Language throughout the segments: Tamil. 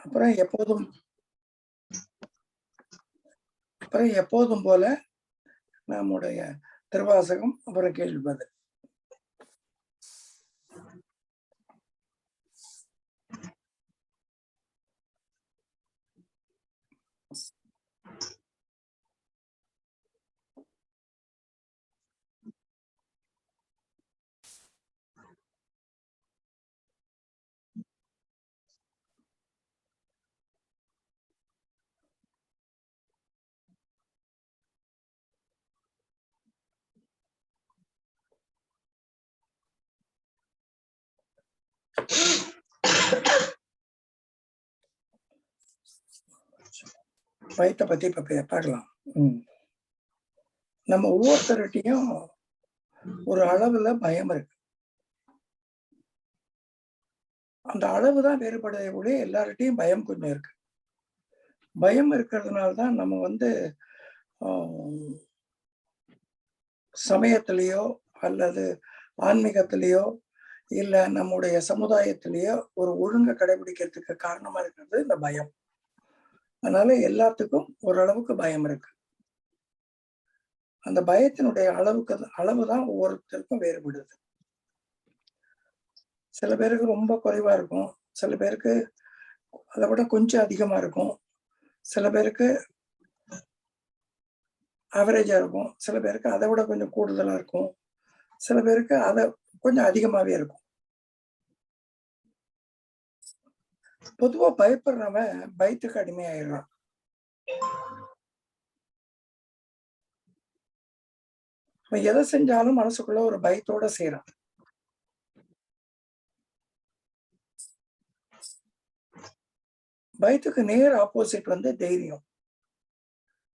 அப்புறம் எப்போதும் அப்புறம் எப்போதும் போல நம்முடைய திருவாசகம், அப்புறம் கேள்வி பதில். பயத்தை பத்தி இப்ப பார்க்கலாம். நம்ம ஒவ்வொருத்தர்கிட்டையும் ஒரு அளவுல பயம் இருக்கு. அந்த அளவுதான் வேறுபடுறதை விட எல்லார்கிட்டையும் பயம் கொஞ்சம் இருக்கு. பயம் இருக்கிறதுனாலதான் நம்ம சமயத்திலேயோ அல்லது ஆன்மீகத்திலேயோ இல்ல நம்முடைய சமுதாயத்திலேயோ ஒரு ஒழுங்கை கடைபிடிக்கிறதுக்கு காரணமா இருக்கிறது இந்த பயம். அதனால எல்லாத்துக்கும் ஓரளவுக்கு பயம் இருக்கு. அந்த பயத்தினுடைய அளவுதான் ஒவ்வொருத்தருக்கும் வேறுபடுது. சில பேருக்கு ரொம்ப குறைவா இருக்கும், சில பேருக்கு அதை விட கொஞ்சம் அதிகமா இருக்கும், சில பேருக்கு ஆவரேஜா இருக்கும், சில பேருக்கு அதை விட கொஞ்சம் கூடுதலா இருக்கும், சில பேருக்கு அதை கொஞ்சம் அதிகமாவே இருக்கும். பொதுவா பயப்படுறவன் பயத்துக்கு அடிமையாயிடுறான். எதை செஞ்சாலும் மனசுக்குள்ள ஒரு பயத்தோட செய்யறான். பயத்துக்கு நேர் ஆப்போசிட் தைரியம்.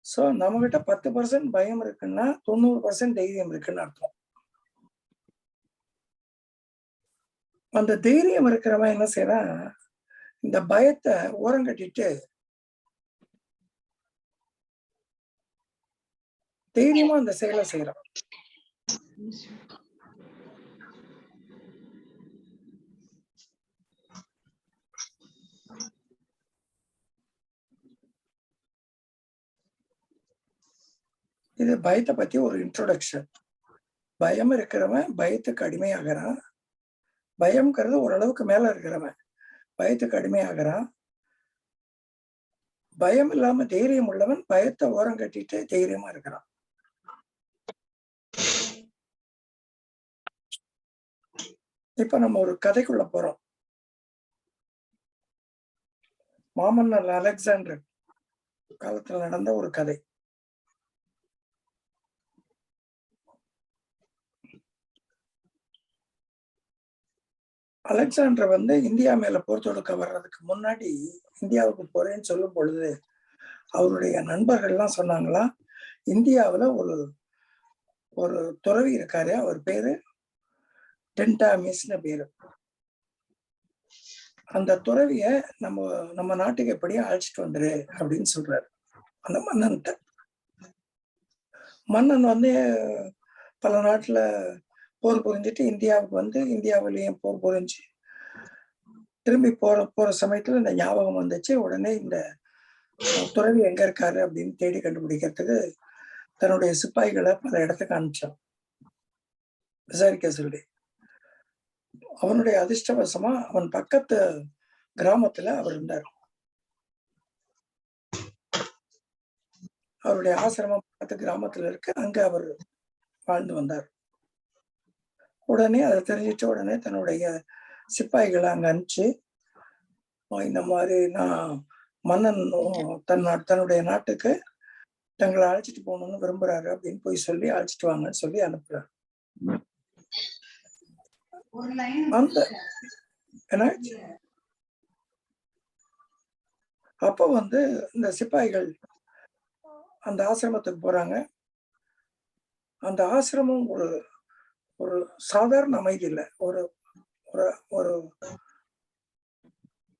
சோ நம்ம கிட்ட 10% பயம் இருக்குன்னா 90% தைரியம் இருக்குன்னு அர்த்தம். அந்த தைரியம் இருக்கிறவன் என்ன செய்யறான், இந்த பயத்தை ஓரங்கட்டிட்டு தைரியமா அந்த செயலை செய்யறான். இது பயத்தை பத்தி ஒரு இன்ட்ரோடக்ஷன். பயம் இருக்கிறவன் பயத்துக்கு அடிமையாகிறான். பயம்ங்கிறது ஓரளவுக்கு மேல இருக்கிறவன் பயத்துக்கு அடிமையாகிறான். பயம் இல்லாம தைரியம் உள்ளவன் பயத்தை ஓரம் கட்டிட்டு தைரியமா இருக்கிறான். இப்ப நம்ம ஒரு கதைக்குள்ள போறோம். மாமன்னர் அலெக்சாண்டர் காலத்துல நடந்த ஒரு கதை. அலெக்சாண்டர் இந்தியா மேல போர் தொடுக்க வர்றதுக்கு முன்னாடி இந்தியாவுக்கு போறேன்னு சொல்லும் பொழுது அவருடைய நண்பர்கள்லாம் சொன்னாங்களா, இந்தியாவுல ஒரு ஒரு துறவி இருக்காரு, அவர் பேரு டென்டாமிஸ்னு பேரு. அந்த துறவிய நம்ம நாட்டுக்கு எப்படியும் அழைச்சிட்டு வந்துரு அப்படின்னு சொல்றாரு அந்த மன்னன்ட்ட. மன்னன் பல நாட்டுல போர் புரிஞ்சுட்டு இந்தியாவுக்கு இந்தியாவிலேயும் போர் புரிஞ்சு திரும்பி போற சமயத்துல இந்த ஞாபகம் வந்துச்சு. உடனே இந்த துறவி எங்க இருக்காரு அப்படின்னு தேடி கண்டுபிடிக்கிறதுக்கு தன்னுடைய சிப்பாய்களை பல இடத்துக்கு அனுப்பிச்சான் விசாரிக்க சொல்லி. அவனுடைய அதிர்ஷ்டவசமா அவன் பக்கத்து கிராமத்துல அவர் இருந்தார். அவருடைய ஆசிரமம் பக்கத்து கிராமத்துல இருக்கு. அங்க அவர் வாழ்ந்து வந்தார். உடனே அதை தெரிஞ்சிட்ட உடனே தன்னுடைய சிப்பாய்களை அங்க அனுப்பிச்சு, இந்த மாதிரி நான் மன்னன் தன்னுடைய நாட்டுக்கு தங்களை அழைச்சிட்டு போகணும்னு விரும்புறாரு அப்படின்னு போய் சொல்லி அழைச்சிட்டு வாங்கன்னு சொல்லி அனுப்புறாரு. அந்த அப்போ இந்த சிப்பாய்கள் அந்த ஆசிரமத்துக்கு போறாங்க. அந்த ஆசிரமம் ஒரு ஒரு சாதாரண அமைதி இல்லை. ஒரு ஒரு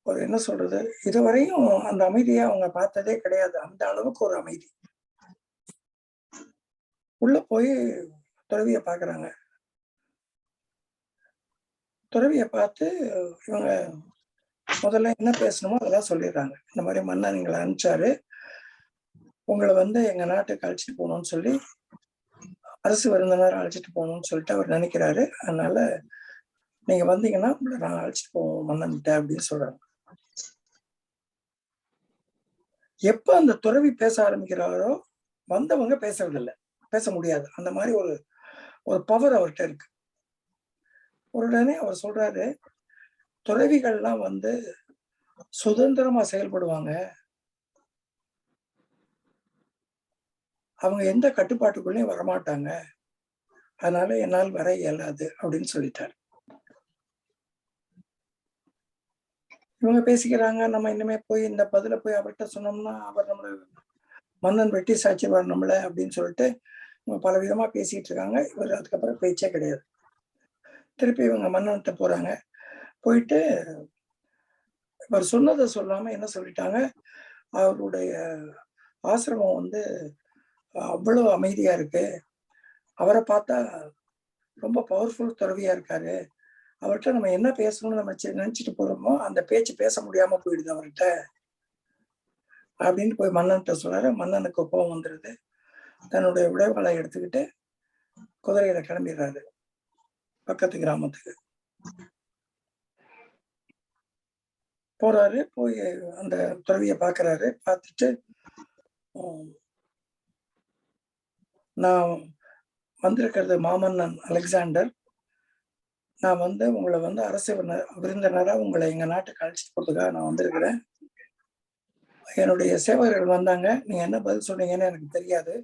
ஒரு என்ன சொல்றது, இதுவரையும் அந்த அமைதியை அவங்க பார்த்ததே கிடையாது. அந்த அளவுக்கு ஒரு அமைதி. உள்ள போய் துறவியை பாக்குறாங்க. துறவியை பார்த்து இவங்க முதல்ல என்ன பேசணுமோ அதெல்லாம் சொல்லிடுறாங்க. இந்த மாதிரி மன்னன் எங்களை அனுப்பிச்சாரு, உங்களை வந்து எங்க நாட்டுக்கு அழைச்சிட்டு போகணும்னு சொல்லி, அரசு விருந்தினர் அழைச்சிட்டு போகணும்னு சொல்லிட்டு அவர் நினைக்கிறாரு. அதனால நீங்க வந்தீங்கன்னா உங்களை நான் அழைச்சிட்டு போவோம் மன்னன்கிட்ட அப்படின்னு சொல்றாங்க. எப்ப அந்த துறவி பேச ஆரம்பிக்கிறாரோ வந்தவங்க பேசுறது இல்லை, பேச முடியாது. அந்த மாதிரி ஒரு ஒரு பவர் அவர்கிட்ட இருக்கு. உடனே அவர் சொல்றாரு, துறவிகள்லாம் வந்து சுதந்திரமா செயல்படுவாங்க, அவங்க எந்த கட்டுப்பாட்டுக்குள்ளேயும் வரமாட்டாங்க, அதனால என்னால் வர இயலாது அப்படின்னு சொல்லிட்டாரு. இவங்க பேசிக்கிறாங்க. நம்ம இனிமே போய் இந்த பதில போய் அவர்கிட்ட சொன்னோம்னா அவர் நம்மள மன்னன் வெட்டி சாய்ச்சிடுவார் நம்மள அப்படின்னு சொல்லிட்டு இவங்க பல விதமா பேசிட்டு இருக்காங்க. இவர் அதுக்கப்புறம் பேச்சே கிடையாது. திருப்பி இவங்க மன்னன்கிட்ட போறாங்க. போயிட்டு இவர் சொன்னதை சொல்லாம என்ன சொல்லிட்டாங்க, அவருடைய ஆசிரமம் வந்து அவ்வளவு அமைதியா இருக்கு, அவரை பார்த்தா ரொம்ப பவர்ஃபுல் துறவியா இருக்காரு, அவர்கிட்ட நம்ம என்ன பேசணும்னு நம்ம நினைச்சிட்டு போறோமோ அந்த பேச்சு பேச முடியாம போயிடுது அவர்கிட்ட அப்படின்னு போய் மன்னன்கிட்ட சொல்றாரு. மன்னனுக்கு கோபம் வந்துருது. தன்னுடைய உடைவாளை எடுத்துக்கிட்டு குதிரையில கிளம்பிடுறாரு பக்கத்து கிராமத்துக்கு. போறாரு. போய் அந்த துறவியை பார்க்கறாரு. பார்த்துட்டு, நான் வந்திருக்கிறது மாமன்னன் அலெக்சாண்டர். நான் வந்து உங்களை வந்து அரசு விருந்தினரா உங்களை எங்க நாட்டுக்கு அழைச்சிட்டு போறதுக்காக நான் வந்திருக்கிறேன். என்னுடைய சேவகர்கள் வந்தாங்க, நீங்க என்ன பதில் சொன்னீங்கன்னு எனக்கு தெரியாது,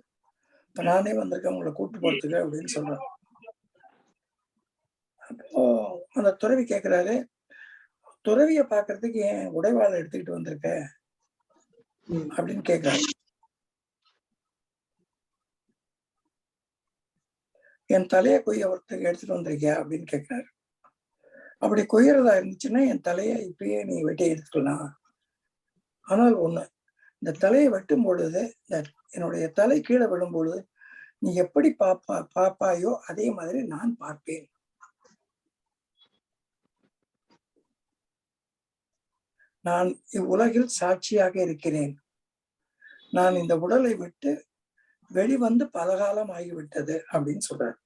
இப்ப நானே வந்திருக்கேன் உங்களை கூப்பிட்டு போறதுக்கு அப்படின்னு சொல்றேன். அப்போ அந்த துறவி கேட்கிறாரு, துறவிய பாக்குறதுக்கு ஏன் உடைவாளை எடுத்துக்கிட்டு வந்திருக்க அப்படின்னு கேட்கிறாரு. என் தலையை கொய்ய ஒருத்தருக்கு எடுத்துட்டு வந்திருக்கியா அப்படின்னு கேட்கிறாரு. அப்படி கொய்யறதா இருந்துச்சுன்னா என் தலையை இப்பயே நீ வெட்டி எடுத்துக்கலாம். ஆனால் ஒண்ணு, இந்த தலையை வெட்டும் பொழுது என்னுடைய தலை கீழே விடும் பொழுது நீ எப்படி பாப்பாயோ அதே மாதிரி நான் பார்ப்பேன். நான் இவ்வுலகில் சாட்சியாக இருக்கிறேன். நான் இந்த உடலை விட்டு வெளிவந்து பல காலம் ஆகிவிட்டது அப்படின்னு சொல்றாரு.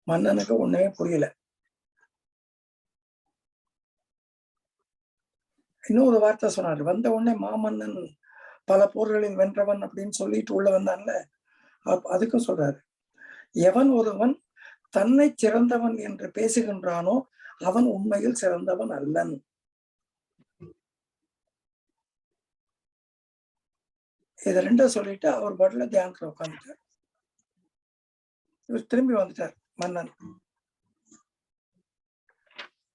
மன்னனுக்கு ஒண்ணுமே புரியல. இன்னொரு வார்த்தை சொன்னாரு. வந்த உடனே மாமன்னன் பல போர்களில் வென்றவன் அப்படின்னு சொல்லிட்டு உள்ள வந்தான்ல, அதுக்கும் சொல்றாரு, எவன் ஒருவன் தன்னை சிறந்தவன் என்று பேசுகின்றானோ அவன் உண்மையில் சிறந்தவன் அல்லன். இதை ரெண்டும் சொல்லிட்டு அவர் பாட்டுல தியானத்துல உட்காந்துட்டார். இவர் திரும்பி வந்துட்டார் மன்னன்.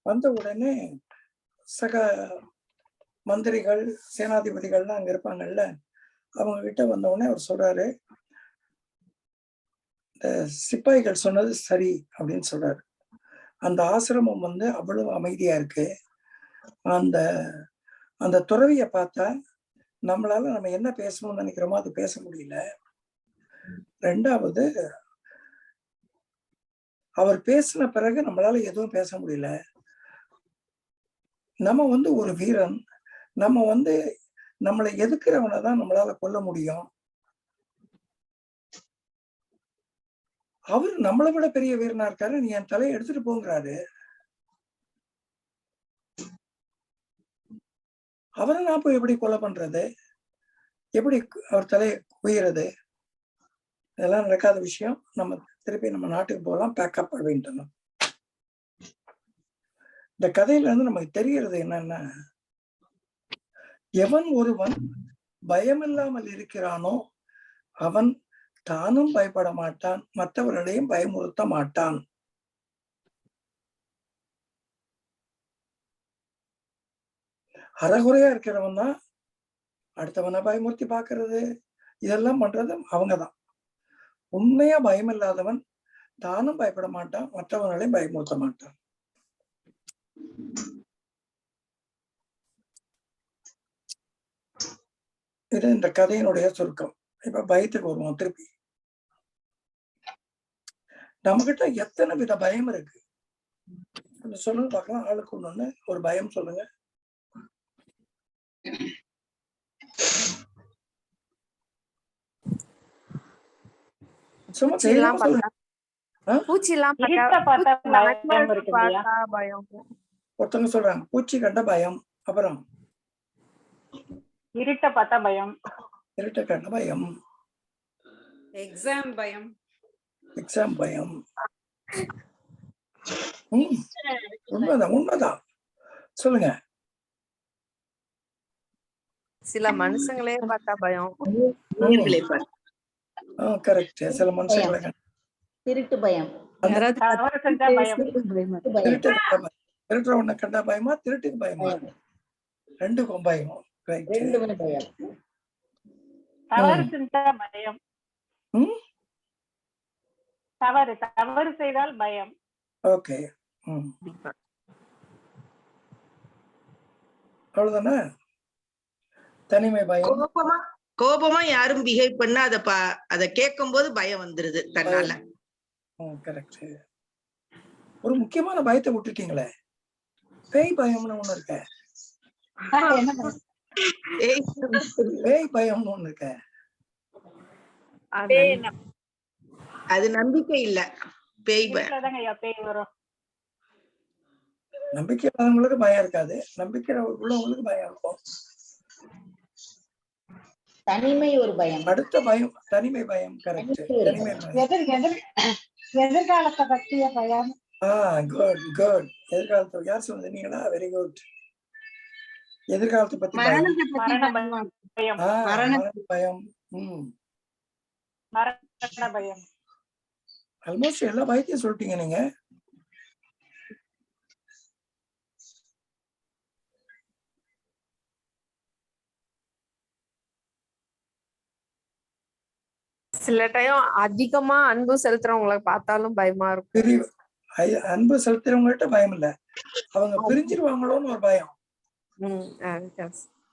வந்த உடனே சக மந்திரிகள் சேனாதிபதிகள்லாம் அங்க இருப்பாங்கல்ல, அவங்க கிட்ட வந்த உடனே அவர் சொல்றாரு, இந்த சிப்பாய்கள் சொன்னது சரி அப்படின்னு சொல்றாரு. அந்த ஆசிரமம் வந்து அவ்வளவு அமைதியா இருக்கு. அந்த அந்த துறவிய பார்த்தா நம்மளால நம்ம என்ன பேசணும்னு நினைக்கிறோமோ அது பேச முடியல. ரெண்டாவது, அவர் பேசின பிறகு நம்மளால எதுவும் பேச முடியல. நம்ம வந்து ஒரு வீரன், நம்ம வந்து நம்மளை எதுக்குறவனை தான் நம்மளால கொல்ல முடியும். அவர் நம்மளை விட பெரிய வீரனா இருக்காரு, நீ என் தலையை எடுத்துட்டு போங்கிறாரு. அவரை நான் போய் எப்படி கொலை பண்றது, எப்படி அவர் தலையை குயிறது, இதெல்லாம் நடக்காத விஷயம். நம்ம திருப்பி நம்ம நாட்டுக்கு போகலாம், பேக்கப் அப்படின்ட்டு. இந்த கதையில இருந்து நமக்கு தெரிகிறது என்னன்னா, எவன் ஒருவன் பயமில்லாமல் இருக்கிறானோ அவன் தானும் பயப்பட மாட்டான், மற்றவர்களையும் பயமுறுத்த மாட்டான். அறகுறையா இருக்கிறவன் தான் அடுத்தவனை பயமுறுத்தி பாக்குறது, இதெல்லாம் பண்றது அவங்கதான். உண்மையா பயம் இல்லாதவன் தானும் பயப்பட மாட்டான், மற்றவர்களையும் பயமுறுத்த மாட்டான். இது இந்த கதையினுடைய சுருக்கம். இப்ப பயத்துக்கு வருவோம் திருப்பி. நம்ம கிட்ட எத்தனை வித பயம் இருக்கு சொல்லுங்க பார்க்கலாம். ஆளுக்கு ஒண்ணு ஒரு பயம் சொல்லுங்க. சும்மா தைரியமா சொல்லுங்க. பூச்சிலாம் பயம். ஒருத்தவங்க சொல்றாங்க பூச்சி கண்ட பயம். அப்புறம் இருட்ட பார்த்தா பயம். இருட்ட கண்ட பயம். எக்ஸாம் பயம். எக்ஸாம் பயம். உண்மைதான் சொல்லுங்க. சில மனுஷங்களே பார்த்தா பயம். கரெக்ட். சில மனுஷங்களை திருட்டு பயம். திருட்டுற ஒண்ணு கண்டா பயமா, திருட்டுக்கு பயமா? ரெண்டுக்கும் பயம். பயம். தவறு செய்தால் பயம். ஓகே. அவ்வளவுதானே? தனிமை பயம். கோபமா யாரும் பிஹேவ் பண்ண அத கேட்கும் போது பயம் வந்துருது தன்னால. கரெக்ட். ஒரு முக்கியமான பயத்தை விட்டுட்டீங்களே, பேய் பயம்னு ஒண்ணு இருக்க. பேய் பயம்னு ஒண்ணு இருக்க. அது நம்பிக்கை இல்ல. பேய் பயம். நம்பிக்கை இல்லாதவங்களுக்கு பயம் இருக்காது, நம்பிக்கை உள்ளவங்களுக்கு பயம் இருக்கும். தனிமை ஒரு பயம். அடுத்த பயம் தனிமை பயம். கரெக்ட். தனிமை பயம். எதிர்காலத்தை பற்றிய பயம். Good good. எதிர்காலத்தை யார் சொன்னது? நீங்களா? Very good. எதிர்காலத்தை பத்தி பயம். பயம். பயம். ஆல்மோஸ்ட் எல்லா பயத்தையும் சொல்லிட்டீங்க நீங்க. சில டைம் அதிகமா அன்பு செலுத்துறவங்களை பார்த்தாலும் பயமா இருக்கும். அன்பு செலுத்துறவங்ககிட்ட பயம் இல்ல, அவங்க பிரிஞ்சிருவாங்களோன்னு ஒரு பயம்.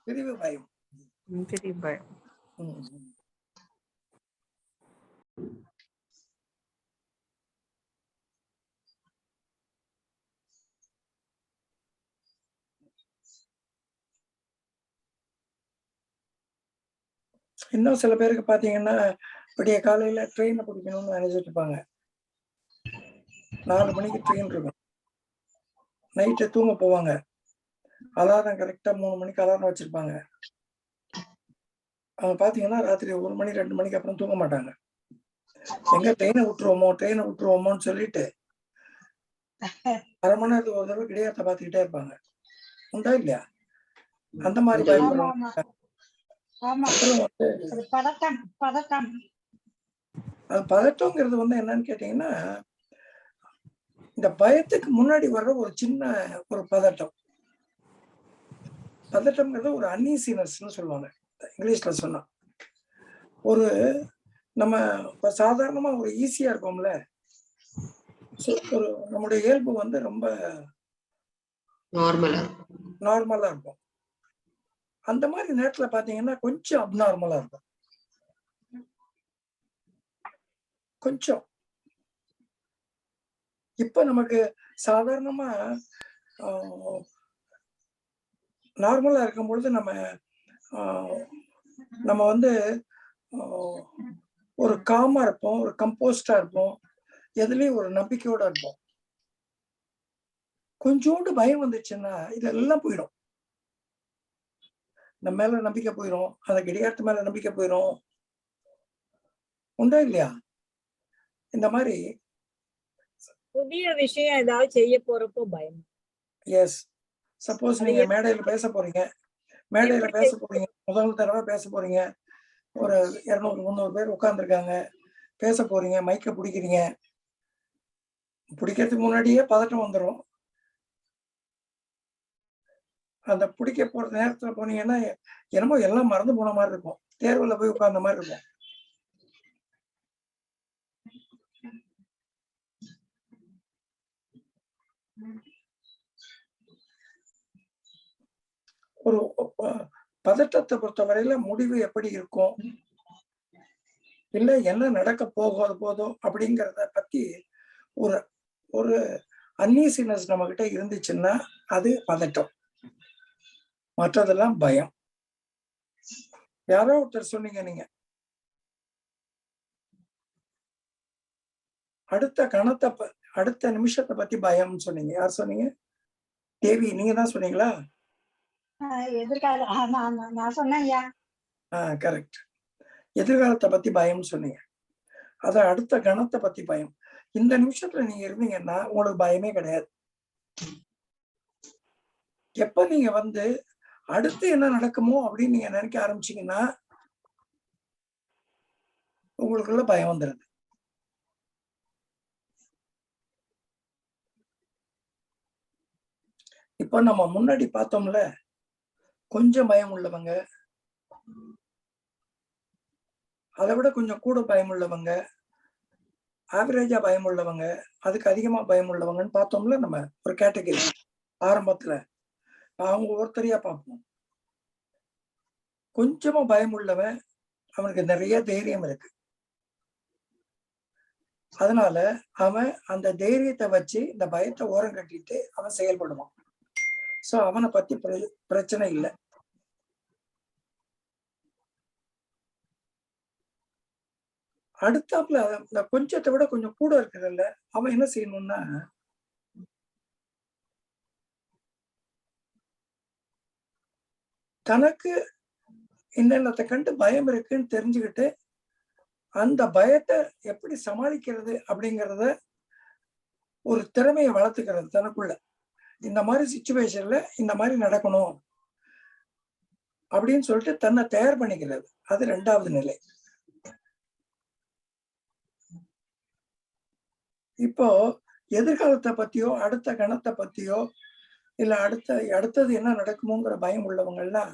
பிரிவு பயம். பிரிவு பயம். இன்னும் சில பேருக்கு பாத்தீங்கன்னா விடிய காலையில ட்ரெயினை பிடிக்கணும்னு நினைச்சிட்டு இருப்பாங்க. 4 மணிக்கு ட்ரெயின் இருக்கும். நைட்டு தூங்க போவாங்க. அலாரம் கரெக்டா 3 மணிக்கு அலாரம் வச்சிருப்பாங்க. அவங்க பாத்தீங்கன்னா ராத்திரி 1 மணி 2 மணிக்கு அப்புறம் தூங்க மாட்டாங்க. எங்க ட்ரெயினை விட்டுருவோமோன்னு சொல்லிட்டு 1/2 மணி நேரத்துக்கு ஒரு தடவை கிடையாத பாத்துக்கிட்டே இருப்பாங்க. உண்டா இல்லையா? அந்த மாதிரி பயப்படுவாங்க. அது பதட்டம்ங்கிறது என்னன்னு கேட்டீங்கன்னா, இந்த பயத்துக்கு முன்னாடி வர்ற ஒரு சின்ன ஒரு பதட்டம்ங்கிறது ஒரு அன்ஈசினஸ்ன்னு சொல்லுவாங்க இங்கிலீஷ்ல சொன்னா. ஒரு நம்ம சாதாரணமா ஒரு ஈஸியா இருக்கோம்ல, ஒரு நம்முடைய இயல்பு ரொம்ப நார்மலா இருக்கும். அந்த மாதிரி நேரத்துல பாத்தீங்கன்னா கொஞ்சம் அப்நார்மலா இருக்கும். கொஞ்சம் இப்ப நமக்கு சாதாரணமா நார்மலா இருக்கும் பொழுது நம்ம ஒரு காமா இருப்போம், ஒரு கம்போஸ்டா இருப்போம், எதுலயும் ஒரு நம்பிக்கையோட இருப்போம். கொஞ்சோண்டு பயம் வந்துச்சுன்னா இதெல்லாம் போயிடும். நம்ம மேல நம்பிக்கை போயிடும், அந்த கிடையாட்டு மேல நம்பிக்கை போயிடும். உண்டா இல்லையா? இந்த மாதிரி புதிய விஷயம் ஏதாவது செய்ய போறப்போ பயம். எஸ். சப்போஸ் நீங்க மேடையில பேச போறீங்க, முதல் தடவை பேச போறீங்க, ஒரு 200-300 பேர் உட்கார்ந்துருக்காங்க, பேச போறீங்க, மைக்க பிடிக்கிறீங்க. பிடிக்கிறதுக்கு முன்னாடியே பதட்டம் வந்துடும். அந்த பிடிக்க போற நேரத்துல போனீங்கன்னா என்னமோ எல்லாம் மறந்து போன மாதிரி இருக்கும், தேர்வுல போய் உட்கார்ந்த மாதிரி இருக்கும். ஒரு பதட்டத்தை பொறுத்தவரையில முடிவு எப்படி இருக்கும், இல்ல என்ன நடக்க போதோ அப்படிங்கிறத பத்தி ஒரு ஒரு அன்ஈசினஸ் நம்ம கிட்ட இருந்துச்சுன்னா அது பதட்டம், மற்றதெல்லாம் பயம். யாரோ ஒருத்தர் சொன்னீங்க நீங்க அடுத்த நிமிஷத்தை பத்தி பயம்னு சொன்னீங்க. யார் சொன்னீங்க? தேவி, நீங்க தான் சொன்னீங்களா? எதிர்கால நான் சொன்னேன் ஐயா. கரெக்ட். எதிர்காலத்தை பத்தி பயம்னு சொன்னீங்க. அத அடுத்த கணத்தை பத்தி பயம். இந்த நிமிஷத்துல நீங்க இருந்தீங்கன்னா உங்களுக்கு பயமே கிடையாது. எப்ப நீங்க அடுத்து என்ன நடக்குமோ அப்படின்னு நீங்க நினைக்க ஆரம்பிச்சீங்கன்னா உங்களுக்குள்ள பயம் வந்துடுது. இப்ப நம்ம முன்னாடி பார்த்தோம்ல, கொஞ்சம் பயம் உள்ளவங்க, அதை விட கொஞ்சம் கூட பயம் உள்ளவங்க, ஆவரேஜா பயம் உள்ளவங்க, அதுக்கு அதிகமா பயம் உள்ளவங்கன்னு பார்த்தோம்ல. நம்ம ஒரு கேட்டகரி ஆரம்பத்துல அவங்க ஒருத்தரையா பார்ப்போம். கொஞ்சமா பயம் உள்ளவன், அவனுக்கு நிறைய தைரியம் இருக்கு. அதனால அவன் அந்த தைரியத்தை வச்சு இந்த பயத்தை ஓரம் கட்டிட்டு அவன் செயல்படுவான். சோ அவனை பத்தி பிரச்சனை இல்லை. அடுத்தாப்புல இந்த கொஞ்சத்தை விட கொஞ்சம் கூட இருக்கிறதுல அவன் என்ன செய்யணும்னா, தனக்கு என்னென்னத்தை கண்டு பயம் இருக்குன்னு தெரிஞ்சுக்கிட்டு அந்த பயத்தை எப்படி சமாளிக்கிறது அப்படிங்கிறத ஒரு திறமையை வளர்த்துக்கிறது தனக்குள்ள. இந்த மாதிரி சிச்சுவேஷன்ல இந்த மாதிரி நடக்கணும் அப்படின்னு சொல்லிட்டு தன்னை தயார் பண்ணிக்கிறது. அது 2வது நிலை. இப்போ எதிர்காலத்தை பத்தியோ அடுத்த கணத்தை பத்தியோ இல்ல அடுத்தது என்ன நடக்குமோங்கிற பயம் உள்ளவங்க எல்லாம்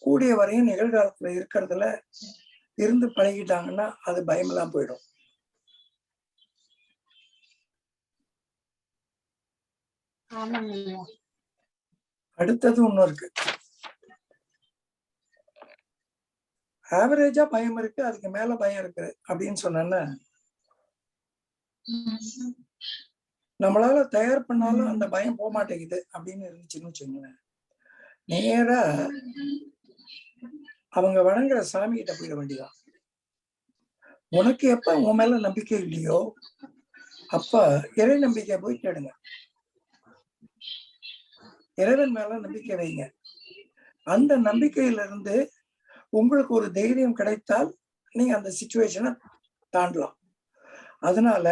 கூடிய வரையும் நிகழ்காலத்துல இருக்கிறதுல இருந்து பழகிட்டாங்கன்னா அது பயமெல்லாம் போயிடும். அடுத்தது ஒண்ணு இருக்கு. ஆவரேஜா பயம் இருக்கு, அதுக்கு மேல பயம் இருக்கு அப்படின்னு சொன்னா நம்மளால தயார் பண்ணாலும் அந்த பயம் போக மாட்டேங்குது அப்படின்னு இருந்துச்சுன்னு வச்சுக்கோங்களேன். நேரா அவங்க வணங்குற சாமி கிட்ட போயிட வேண்டியதான். உனக்கு எப்ப உன் மேல நம்பிக்கை இல்லையோ அப்ப இறை நம்பிக்கை போய் கேடுங்க. இறைவன் மேல நம்பிக்கை வைங்க. அந்த நம்பிக்கையில இருந்து உங்களுக்கு ஒரு தைரியம் கிடைத்தால் நீங்க அந்த சிச்சுவேஷனை தாண்டலாம். அதனால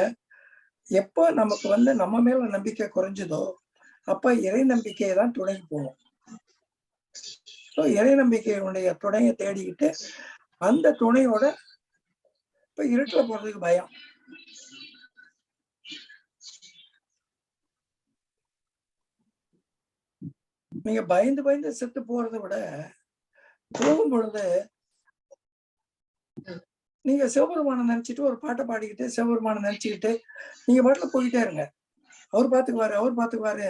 எப்ப நமக்கு நம்ம மேல நம்பிக்கை குறைஞ்சதோ அப்ப இறை நம்பிக்கையை தான் துணைக்கு போகும். இறை நம்பிக்கையினுடைய துணையை தேடிக்கிட்டு அந்த துணையோட இப்ப இருட்டுல போறதுக்கு பயம். நீங்க பயந்து பயந்து செத்து போறதை விட போகும் பொழுது நீங்க சிவபெருமானை நினைச்சிட்டு ஒரு பாட்டை பாடிக்கிட்டு சிவபெருமானை நினைச்சுக்கிட்டு நீங்க பாட்டுல போயிட்டே இருங்க. அவர் பாத்துக்குவாரு,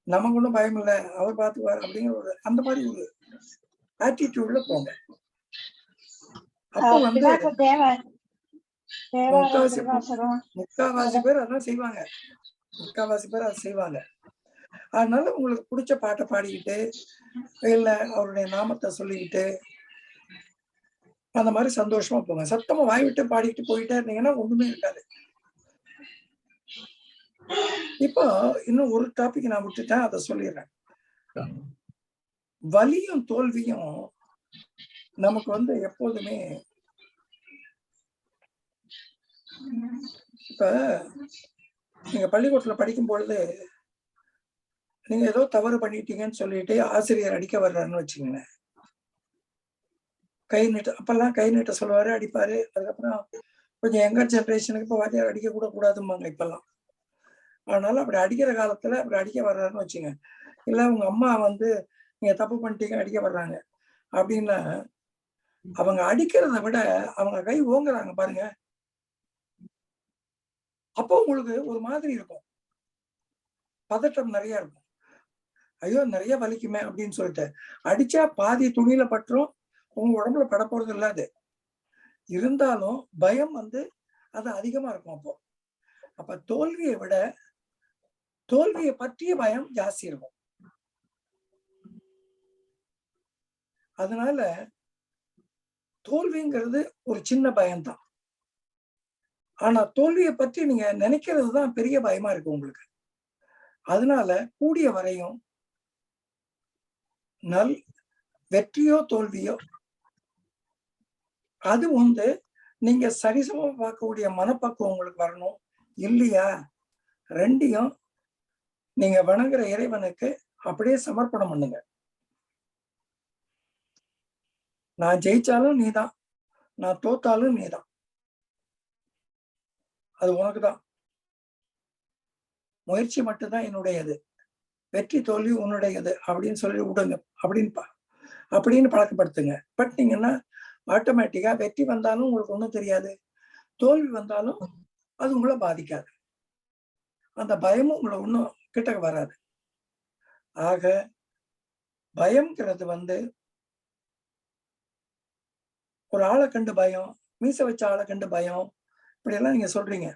நமக்கு ஒன்றும் பயம் இல்லை, அவர் பாத்துக்குவாரு அப்படிங்கிற ஒரு அந்த மாதிரி ஒரு ஆட்டிடியூட்ல போங்க. அப்ப முக்காவாசி பேர் அதான் செய்வாங்க. அதை செய்வாங்க. அதனால உங்களுக்கு பிடிச்ச பாட்டை பாடிக்கிட்டு இல்ல அவருடைய நாமத்தை சொல்லிக்கிட்டு அந்த மாதிரி சந்தோஷமா போங்க. சத்தமா வாய் விட்டு பாடிக்கிட்டு போயிட்டே இருந்தீங்கன்னா ஒண்ணுமே இருக்காது. இப்போ இன்னும் ஒரு டாபிக் நான் விட்டுட்டேன், அதை சொல்லிடுறேன். வலியும் தோல்வியும் நமக்கு எப்போதுமே இப்ப நீங்க பள்ளிக்கூடத்துல படிக்கும் பொழுது நீங்க ஏதோ தவறு பண்ணிட்டீங்கன்னு சொல்லிட்டு ஆசிரியர் அடிக்க வர்றாருன்னு வச்சுக்கோங்களேன். அப்பெல்லாம் கை நீட்ட சொல்லுவாரு, அடிப்பாரு. அதுக்கப்புறம் கொஞ்சம் யங்கர் ஜெனரேஷனுக்கு இப்ப வாத்தியார் அடிக்க கூட கூடாதும்பாங்க இப்பெல்லாம். அதனால அப்படி அடிக்கிற காலத்துல அப்படி அடிக்க வர்றாருன்னு வச்சுங்க. இல்ல உங்க அம்மா நீங்க தப்பு பண்ணிட்டீங்க அடிக்க வர்றாங்க அப்படின்னா அவங்க அடிக்கிறத விட அவங்க கை ஓங்குறாங்க பாருங்க, அப்போ உங்களுக்கு ஒரு மாதிரி இருக்கும், பதட்டம் நிறைய இருக்கும். ஐயோ நிறைய வலிக்குமே அப்படின்னு சொல்லிட்டு அடிச்சா பாதி துணியில பற்றும், உங்க உடம்புல பட போறது இல்லாது இருந்தாலும் பயம் அது அதிகமா இருக்கும். அப்போ அப்ப தோல்வியை விட தோல்வியை பற்றிய பயம் ஜாஸ்தி இருக்கும். அதனால தோல்விங்கிறது ஒரு சின்ன பயம்தான். ஆனா தோல்வியை பற்றி நீங்க நினைக்கிறது தான் பெரிய பயமா இருக்கு உங்களுக்கு. அதனால கூடிய வரையும் வெற்றியோ தோல்வியோ அது நீங்க சரிசமமா பார்க்கக்கூடிய மனப்பக்குவம் உங்களுக்கு வரணும். இல்லையா ரெண்டையும் நீங்க வணங்குற இறைவனுக்கு அப்படியே சமர்ப்பணம் பண்ணுங்க. நான் ஜெயிச்சாலும் நீதான், நான் தோத்தாலும் நீதான், அது உனக்குதான். முயற்சி மட்டும்தான் என்னுடையது, வெற்றி தோல்வி உன்னுடையது அப்படின்னு சொல்லி விடுங்க. அப்படின்னு பழக்கப்படுத்துங்க. பட்டீங்கன்னா ஆட்டோமேட்டிக்கா வெற்றி வந்தாலும் உங்களுக்கு ஒண்ணும் தெரியாது, தோல்வி வந்தாலும் அது உங்களை பாதிக்காது. அந்த பயமும் உங்களை ஒன்றும் கிட்ட வராது. ஆக பயம்ங்கிறது ஒரு ஆளை கண்டு பயம், மீசை வச்ச ஆளை கண்டு பயம், இப்படி எல்லாம் நீங்க சொல்றீங்க.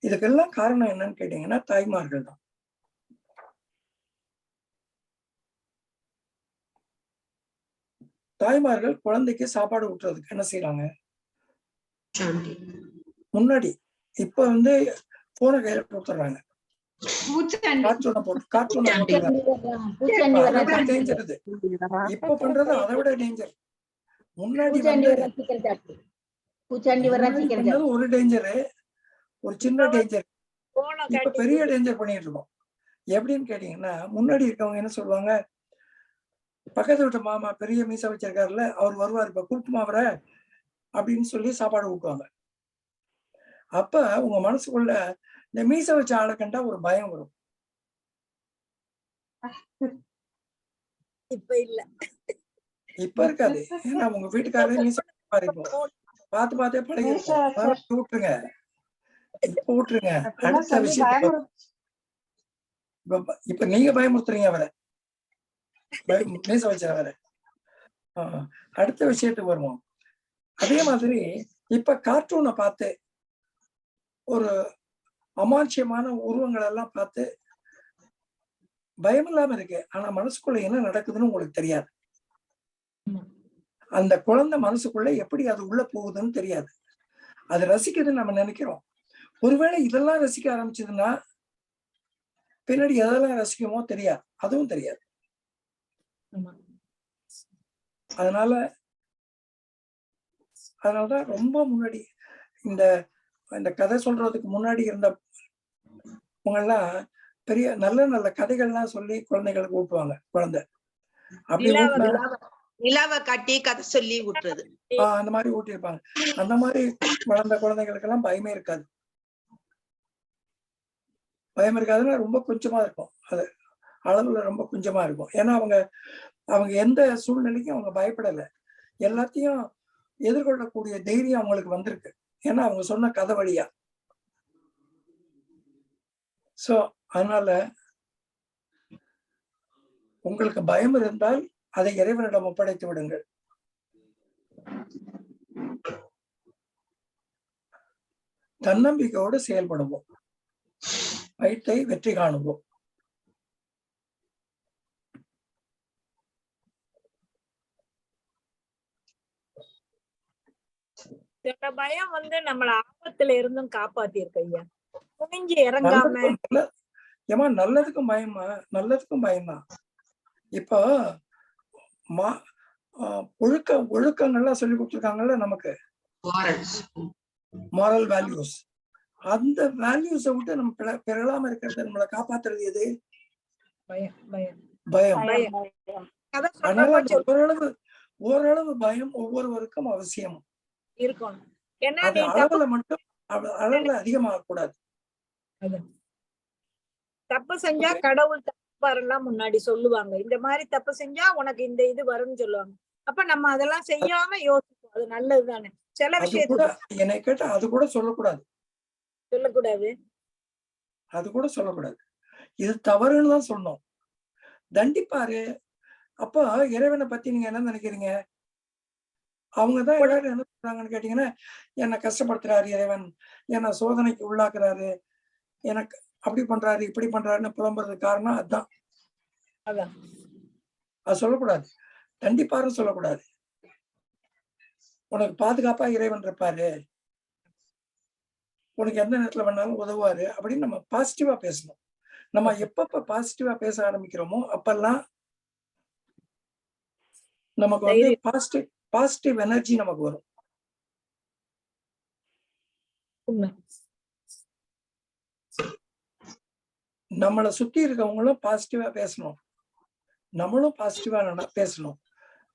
இதுக்கெல்லாம் காரணம் என்னன்னு கேட்டீங்கன்னா தாய்மார்கள் தான். தாய்மார்கள் குழந்தைக்கு சாப்பாடு ஊட்டுறதுக்கு என்ன செய்யறாங்க? முன்னாடி இப்ப போன கையில கொடுத்துறாங்க, டேஞ்சர். இப்ப பண்றது அதை விட டேஞ்சர். முன்னாடி ஒரு டேஞ்சரு, ஒரு சின்ன டேஞ்சர், இப்ப பெரிய டேஞ்சர் பண்ணிட்டு இருக்கோம். எப்படின்னு கேட்டீங்கன்னா முன்னாடி இருக்கவங்க என்ன சொல்லுவாங்க, பக்கத்து வீட்டு மாமா பெரிய மீசை வச்சிருக்காருல்ல, அவர் வருவார், இப்ப கூப்பிட்டுமா அவரை அப்படின்னு சொல்லி சாப்பாடு ஊட்டுவாங்க. அப்ப உங்க மனசுக்குள்ள இந்த மீசை வச்ச ஆளை கண்டா ஒரு பயம் வரும். இப்ப இருக்காது, ஏன்னா உங்க வீட்டுக்காரே மீசை இருக்கும், பார்த்து பார்த்தே பழகி விட்டுருங்க. இப்ப விட்டுருங்க. அடுத்த விஷயத்துக்கு இப்ப நீங்க பயமுறுத்துறீங்க அவரை, மீச வச்சவரை. அடுத்த விஷயத்துக்கு வருவோம். அதே மாதிரி இப்ப கார்ட்டூனை பார்த்து ஒரு அமானுஷ்யமான உருவங்கள் எல்லாம் பார்த்து பயம் இல்லாம இருக்கு, ஆனா மனசுக்குள்ள என்ன நடக்குதுன்னு உங்களுக்கு தெரியாது. அந்த குழந்தை மனசுக்குள்ள எப்படி அது உள்ள போகுதுன்னு தெரியாது. அது ரசிக்குதுன்னு நம்ம நினைக்கிறோம். ஒருவேளை இதெல்லாம் ரசிக்க ஆரம்பிச்சதுன்னா பின்னாடி எதெல்லாம் ரசிக்குமோ தெரியாது, அதுவும் தெரியாது. அதனாலதான் ரொம்ப முன்னாடி இந்த கதை சொல்றதுக்கு முன்னாடி இருந்தவங்க எல்லாம் பெரிய நல்ல நல்ல கதைகள்லாம் சொல்லி குழந்தைகளுக்கு ஊட்டுவாங்க. குழந்தை அப்படி நிலாவை காட்டி கதை சொல்லி ஊட்டுறது, அந்த மாதிரி ஊட்டியிருப்பாங்க. அந்த மாதிரி வளர்ந்த குழந்தைகளுக்கு எல்லாம் பயமே இருக்காது. பயம் இருக்காதுன்னா ரொம்ப கொஞ்சமா இருக்கும், அது அளவுல ரொம்ப கொஞ்சமா இருக்கும். ஏன்னா அவங்க எந்த சூழ்நிலைக்கும் அவங்க பயப்படல, எல்லாத்தையும் எதிர்கொள்ளக்கூடிய தைரியம் அவங்களுக்கு வந்திருக்கு, ஏன்னா அவங்க சொன்ன கதை வழியா. சோ அதனால உங்களுக்கு பயம் இருந்தால் அதை இறைவனிடம் ஒப்படைத்து விடுங்கள். தன்னம்பிக்கையோடு செயல்படுவோம், வயிற்றை வெற்றி காணுவோம். சில பயம் நம்மள ஆபத்துல இருந்தும் காப்பாத்தி இருக்கு ஐயா. துணிஞ்சு இறங்காம. ஏமா நல்லதுக்கும் பயமா? நல்லதுக்கும் பயமா? இப்போ ஒழுக்கங்கள்லாம் சொல்லி கொடுத்துருக்காங்கல்ல நமக்கு, மாரல் வேல்யூஸ். அந்த வேல்யூஸை விட்டு நம்ம பெறலாம இருக்கிறத நம்மளை காப்பாத்துறது எது? பயம். அதனால ஓரளவு பயம் ஒவ்வொருவருக்கும் அவசியம் இருக்கணும். அது அளவுல அதிகமாக கூடாது. தப்பு செஞ்சா கடவுள் தப்பாரெல்லாம் முன்னாடி சொல்லுவாங்க, இந்த மாதிரி தப்பு செஞ்சா உனக்கு இந்த இது வரும்னு சொல்லுவாங்க. அப்ப நம்ம அதெல்லாம் செய்யாம யோசிப்போம், அது நல்லதுதானே. சில விஷயத்துல என்னை கேட்டா அது கூட சொல்லக்கூடாது, அது கூட சொல்லக்கூடாது. இது தவறுன்னு தான் சொன்னோம். தண்டிப்பாரு. அப்போ இறைவனை பத்தி நீங்க என்ன நினைக்கிறீங்க? அவங்கதான் எல்லாரும் என்ன சொல்றாங்கன்னு கேட்டீங்கன்னா, என்னை கஷ்டப்படுத்துறாரு இறைவன், என்னை சோதனைக்கு உள்ளாக்குறாரு, எனக்கு அப்படி பண்றாரு இப்படி பண்றாருன்னு புலம்புறதுக்கு காரணம் அதுதான். அதான் அது சொல்லக்கூடாது, கண்டிப்பாரும் சொல்லக்கூடாது. உனக்கு பாதுகாப்பா இறைவன் இருப்பாரு, உனக்கு எந்த நேரத்துல வேணாலும் உதவுவாரு அப்படின்னு நம்ம பாசிட்டிவா பேசணும். நம்ம எப்பப்ப பாசிட்டிவா பேச ஆரம்பிக்கிறோமோ அப்பெல்லாம் நமக்கு வந்து பாசிட்டிவ் எனர்ஜி நமக்கு வரும். உண்மை. நம்மளை சுத்தி இருக்கவங்களும் பாசிட்டிவா பேசணும், நம்மளும் பாசிட்டிவா பேசணும்.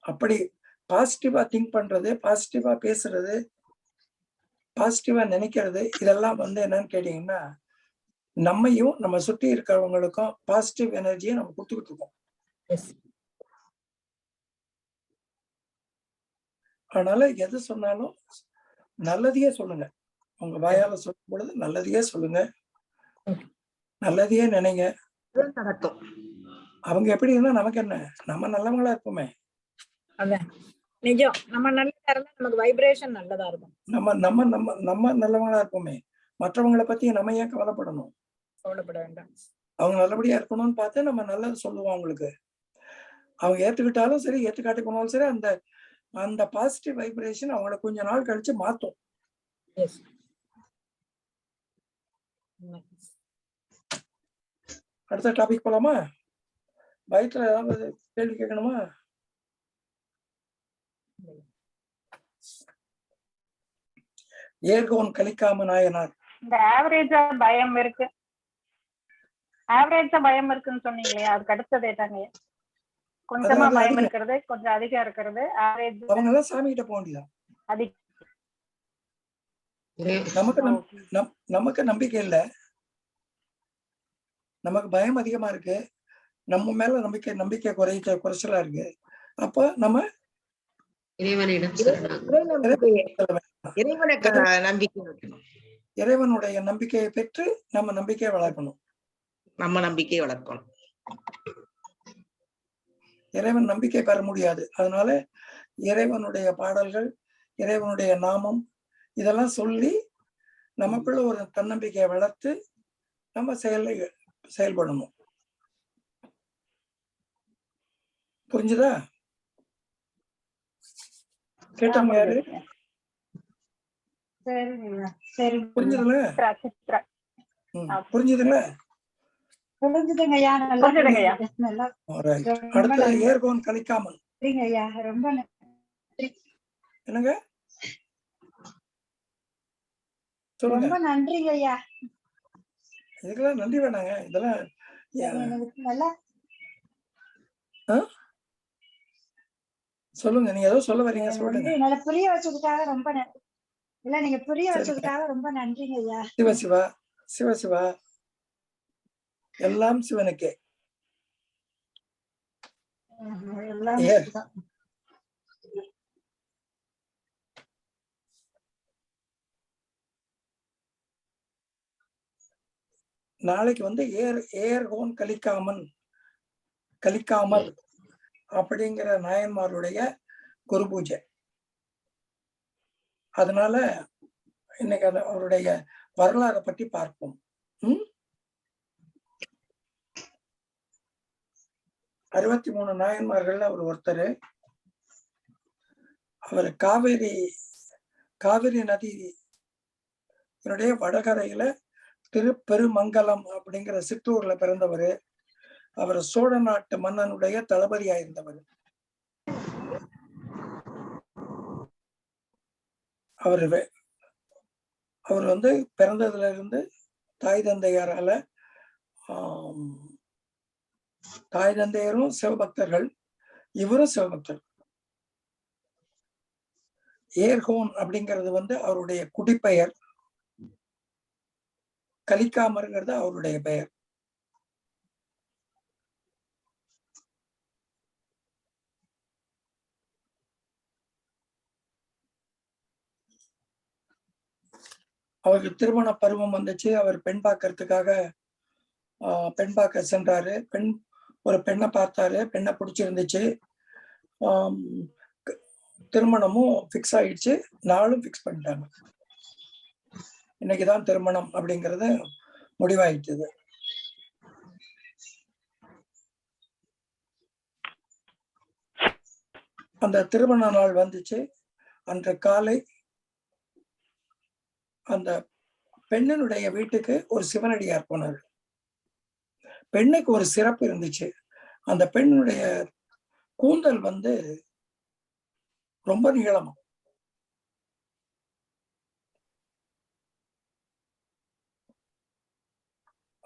அப்படி பாசிட்டிவா திங்க் பண்றது, பாசிட்டிவா பேசுறது, பாசிட்டிவா நினைக்கிறது, இதெல்லாம் வந்து என்னன்னு கேட்டீங்கன்னா நம்மையும் நம்ம சுற்றி இருக்கிறவங்களுக்கும் பாசிட்டிவ் எனர்ஜியை நம்ம கொடுத்துக்கிட்டு இருக்கோம். அதனால எது சொன்னாலும் நல்லதையே சொல்லுங்க. உங்க வாயால சொல்லும் பொழுது நல்லதையே சொல்லுங்க, நல்லதையே நினைங்க. நடக்கும். அவங்க எப்படி இருந்தா நமக்கு என்ன, நம்ம நல்லவங்களா இருப்போமே. அதான் நிஜம். நம்ம நல்லதா இருந்தா நமக்கு வைப்ரேஷன் நல்லதா இருக்கும். நம்ம நம்ம நம்ம நம்ம நல்லவங்களா இருப்போமே. மற்றவங்களை பத்தி நம்ம ஏன் கவலைப்படணும்? கவலைப்பட வேண்டாம். அவங்க நல்லபடியா இருக்கணும்னு பார்த்து நம்ம நல்லது சொல்லுவோம் அவங்களுக்கு. அவங்க ஏத்துக்கிட்டாலும் சரி, ஏத்துக்காட்டி போனாலும் சரி, அந்த அந்த பாசிட்டிவ் வைப்ரேஷன் அவங்கள கொஞ்ச நாள் கழிச்சு மாத்தும். அடுத்த டாபிக் போலாமா? வயிற்றுல ஏதாவது கேள்வி கேட்கணுமா? ஏர்கோன் கலிக்காம நாயனார். இந்த ஆவரேஜா பயம் இருக்கு, ஆவரேஜா பயம் இருக்குன்னு சொன்னீங்களே, அதுக்கு அடுத்தது தாங்க. கொஞ்சமா பயம் இருக்கிறது, கொஞ்சம் அதிகம் இருக்கிறது, ஆவரேஜ். அவங்க எல்லாம் சாமி கிட்ட போக வேண்டியதான். நமக்கு நம்பிக்கை இல்ல, நமக்கு பயம் அதிகமா இருக்கு, நம்ம மேல நம்பிக்கை குறைச்சலா இருக்கு. அப்ப நம்ம இறைவனுடைய நம்பிக்கையை பெற்று நம்ம நம்பிக்கையை வளர்க்கணும். இறைவன் நம்பிக்கை பெற முடியாது. அதனால இறைவனுடைய பாடல்கள், இறைவனுடைய நாமம் இதெல்லாம் சொல்லி நமக்குள்ள ஒரு தன்னம்பிக்கையை வளர்த்து நம்ம செயல்படணும். புரிஞ்சுதா? கேட்டவங்க யாரு? புரிஞ்சுதுல? புரிஞ்சுதுங்களா? அடுத்தது ஏர்கோன் கலிக்காமல். என்னங்க சொல்லுங்க. ரொம்ப நன்றிங்க ஐயா. இதுக்கெல்லாம் நன்றி வேணாங்க. இதெல்லாம் சொல்லுங்க, நீங்க ஏதோ சொல்ல வரீங்க, சொல்லுங்க. என்னால புரிய வச்சதுக்காக ரொம்ப நன்றி. இல்ல, நீங்க புரிய வச்சதுக்காக ரொம்ப நன்றிங்க ஐயா. சிவசிவா சிவசிவா, எல்லாம் சிவனுக்கே. நாளைக்கு வந்து ஏர்கோன் கலிக்காமல் அப்படிங்கிற நாயன்மாருடைய குரு பூஜை. அதனால இன்னைக்கு அவருடைய வரலாறை பற்றி பார்ப்போம். 63 நாயன்மார்கள் அவர் ஒருத்தர். அவர் காவிரி நதி வடகரையில திருப்பெருமங்கலம் அப்படிங்கிற சிற்றூர்ல பிறந்தவர். அவர் சோழ நாட்டு மன்னனுடைய தளபதியா இருந்தவர். அவர் வந்து பிறந்ததுல இருந்து தாய் தந்தையரும் சிவபக்தர்கள், இவரும் சிவபக்தர். ஏர்கோன் அப்படிங்கிறது வந்து அவருடைய குடிப்பெயர், கலிக்காமருங்கிறது அவருடைய பெயர். அவருக்கு திருமண பருவம் வந்துச்சு. அவர் பெண் பார்க்கறதுக்காக பெண் பார்க்க சென்றாரு. ஒரு பெண்ணை பார்த்தாரு, பெண்ணை பிடிச்சிருந்துச்சு. திருமணமும் ஃபிக்ஸ் ஆயிடுச்சு, நாளும் ஃபிக்ஸ் பண்ணிட்டாங்க. இன்னைக்குதான் திருமணம் அப்படிங்கறது முடிவாயிட்டது. அந்த திருமண நாள் வந்துச்சு. அன்று காலை அந்த பெண்ணினுடைய வீட்டுக்கு ஒரு சிவனடியார் போனார். பெண்ணுக்கு ஒரு சிறப்பு இருந்துச்சு. அந்த பெண்ணுடைய கூந்தல் வந்து ரொம்ப நீளமா.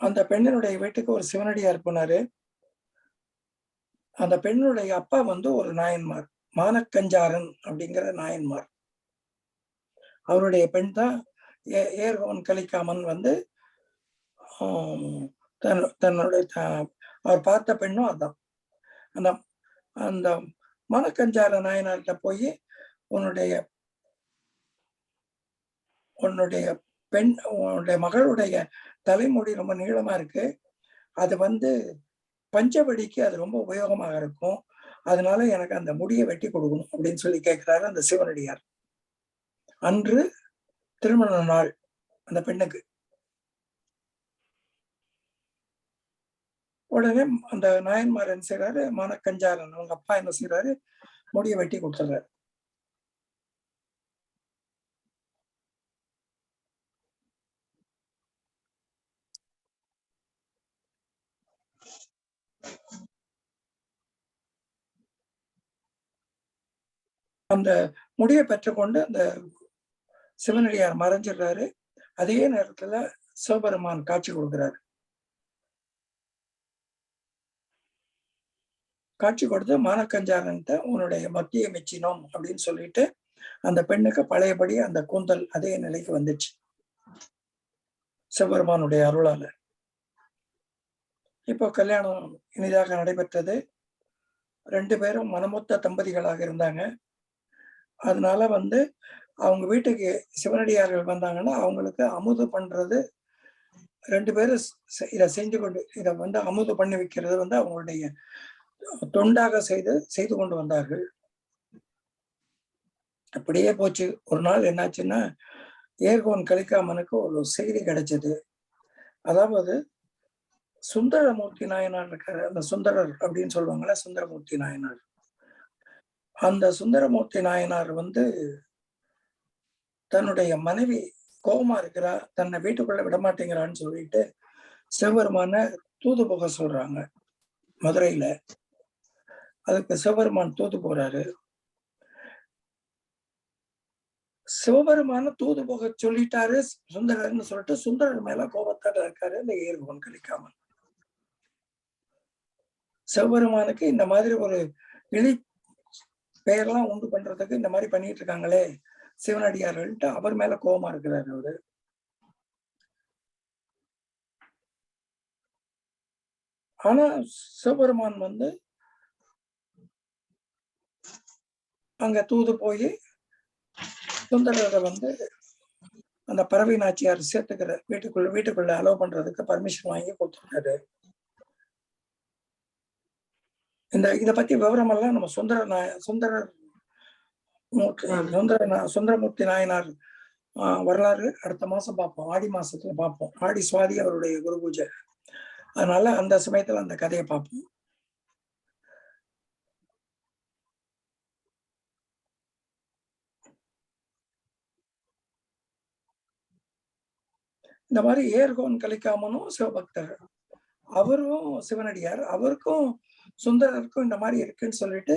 அந்த பெண்ணினுடைய வீட்டுக்கு ஒரு சிவனடியார் போனாரு. அந்த பெண்ணுடைய அப்பா வந்து ஒரு நாயன்மார், மானக்கஞ்சாரன் அப்படிங்கிற நாயன்மார். அவருடைய பெண் தான் ஏர்கோன் கலிக்காமன் வந்து தன்னுடைய அவர் பார்த்த பெண்ணும் அதான். அந்த அந்த மானக்கஞ்சார நாயனார்கிட்ட போய் உன்னுடைய மகளுடைய தலைமுடி ரொம்ப நீளமா இருக்கு, அது வந்து பஞ்சவடிக்கு அது ரொம்ப உபயோகமாக இருக்கும், அதனால எனக்கு அந்த முடியை வெட்டி கொடுக்கணும் அப்படின்னு சொல்லி கேட்கிறாரு அந்த சிவனடியார். அன்று திருமண நாள் அந்த பெண்ணுக்கு. உடனே அந்த நாயன்மார் என்ன செய்யறாரு, மானக்கஞ்சாரன் அவங்க அப்பா என்ன செய்யறாரு, முடியை வெட்டி கொடுத்துறாரு. அந்த முடியை பெற்றுக்கொண்டு அந்த சிவனடியார் மறைஞ்சிடுறாரு. அதே நேரத்துல சிவபெருமான் காட்சி கொடுக்கிறாரு. காட்சி கொடுத்து மானக்கஞ்சாரன்ட்ட உன்னுடைய பக்தியை மெச்சினோம் அப்படின்னு சொல்லிட்டு அந்த பெண்ணுக்கு பழையபடி அந்த கூந்தல் அதே நிலைக்கு வந்துச்சு சிவபெருமானுடைய அருளால. இப்போ கல்யாணம் இனிதாக நடைபெற்றது. 2 பேரும் மனமொத்த தம்பதிகளாக இருந்தாங்க. அதனால வந்து அவங்க வீட்டுக்கு சிவனடியார்கள் வந்தாங்கன்னா அவங்களுக்கு அமுது பண்றது, 2 பேரும் இதை செஞ்சு கொண்டு இதை வந்து அமுது பண்ணி வைக்கிறது வந்து அவங்களுடைய தொண்டாக செய்து கொண்டு வந்தார்கள். அப்படியே போச்சு. ஒரு நாள் என்னாச்சுன்னா, ஏர்கோன் கலிக்காமனுக்கு ஒரு செய்தி கிடைச்சது. அதாவது சுந்தரமூர்த்தி நாயனார் இருக்காரு, அந்த சுந்தரர் அப்படின்னு சொல்லுவாங்கல்ல, சுந்தரமூர்த்தி நாயனார். அந்த சுந்தரமூர்த்தி நாயனார் வந்து தன்னுடைய மனைவி கோபமா இருக்கிறா, தன்னை வீட்டுக்குள்ள விடமாட்டேங்கிறான்னு சொல்லிட்டு சிவபெருமான தூது போக சொல்றாங்க மதுரையில. அதுக்கு சிவபெருமான் தூது போறாரு. சிவபெருமான தூது போக சொல்லிட்டாரு சுந்தரர்னு சொல்லிட்டு சுந்தரர் மேல கோபத்தோட இருக்காரு இந்த ஏர்கோன் கலிக்காமன். சிவபெருமானுக்கு இந்த மாதிரி ஒரு இழி பெயர்லாம் உண்டு பண்றதுக்கு இந்த மாதிரி பண்ணிட்டு இருக்காங்களே சிவனடியார்கள்ட்டு அவர் மேல கோபமா இருக்கிறாரு அவரு. ஆனா சிவபெருமான் வந்து அங்க தூது போய் சுந்தரரை வந்து அந்த பறவை நாச்சியார் சேர்த்துக்கிற வீட்டுக்குள்ள அலோவ் பண்றதுக்கு பர்மிஷன் வாங்கி கொடுத்துருக்காரு. இத பத்தி விவரம் எல்லாம் நம்ம சுந்தரமூர்த்தி நாயனார் வரலாறு அடுத்த மாசம் பார்ப்போம். ஆடி மாசத்துல பார்ப்போம். ஆடி சுவாதி அவருடைய குரு பூஜை. அதனால அந்த சமயத்துல அந்த கதையை பார்ப்போம். இந்த மாதிரி ஏர்கோன் கலிக்காமனும் சிவபக்தர், அவரும் சிவனடியார், அவருக்கும் சுந்தரருக்கும் இந்த மாதிரி இருக்குன்னு சொல்லிட்டு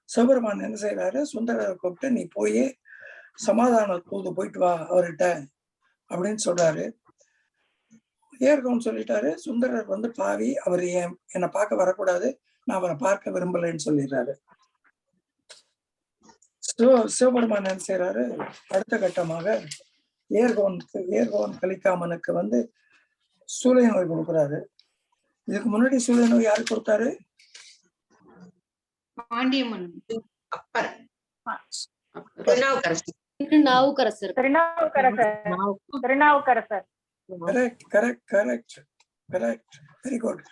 சிவபெருமான் என்ன செய்யறாரு, சுந்தரரை கூப்பிட்டு நீ போய் சமாதான தூது போயிட்டு வா அவர்கிட்ட அப்படின்னு சொல்றாரு. ஏர்கோன் சொல்லிட்டாரு, சுந்தரர் வந்து பாவி, அவர் என்னை பார்க்க வரக்கூடாது, நான் அவரை பார்க்க விரும்பலைன்னு சொல்லிடுறாரு. சிவபெருமான் என்ன செய்யறாரு, அடுத்த கட்டமாக ஏர்கோன் கலிக்காமனுக்கு வந்து சூளை நோய் கொடுக்குறாரு. இதுக்கு முன்னாடி சூளை நோய் யாரு கொடுத்தாரு? Pandiyamman Appar Thirunavukkarasar. Correct. Very good.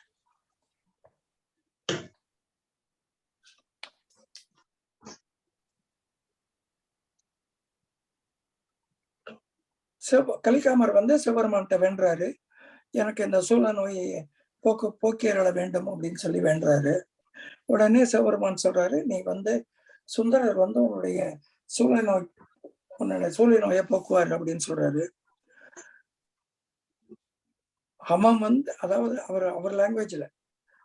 Kalikkamar வந்து சிவபெருமான்கிட்ட வேண்டுறாரு, எனக்கு இந்த சூழ நோயை போக்கியருள வேண்டும் அப்படின்னு சொல்லி வேண்டுறாரு. உடனே சிவபெருமான் சொல்றாரு, நீ வந்து சுந்தரர் வந்து உன்னுடைய சூழ நோயை போக்குவார் அப்படின்னு சொல்றாரு. அவன் வந்து அதாவது அவர் லாங்குவேஜ்ல,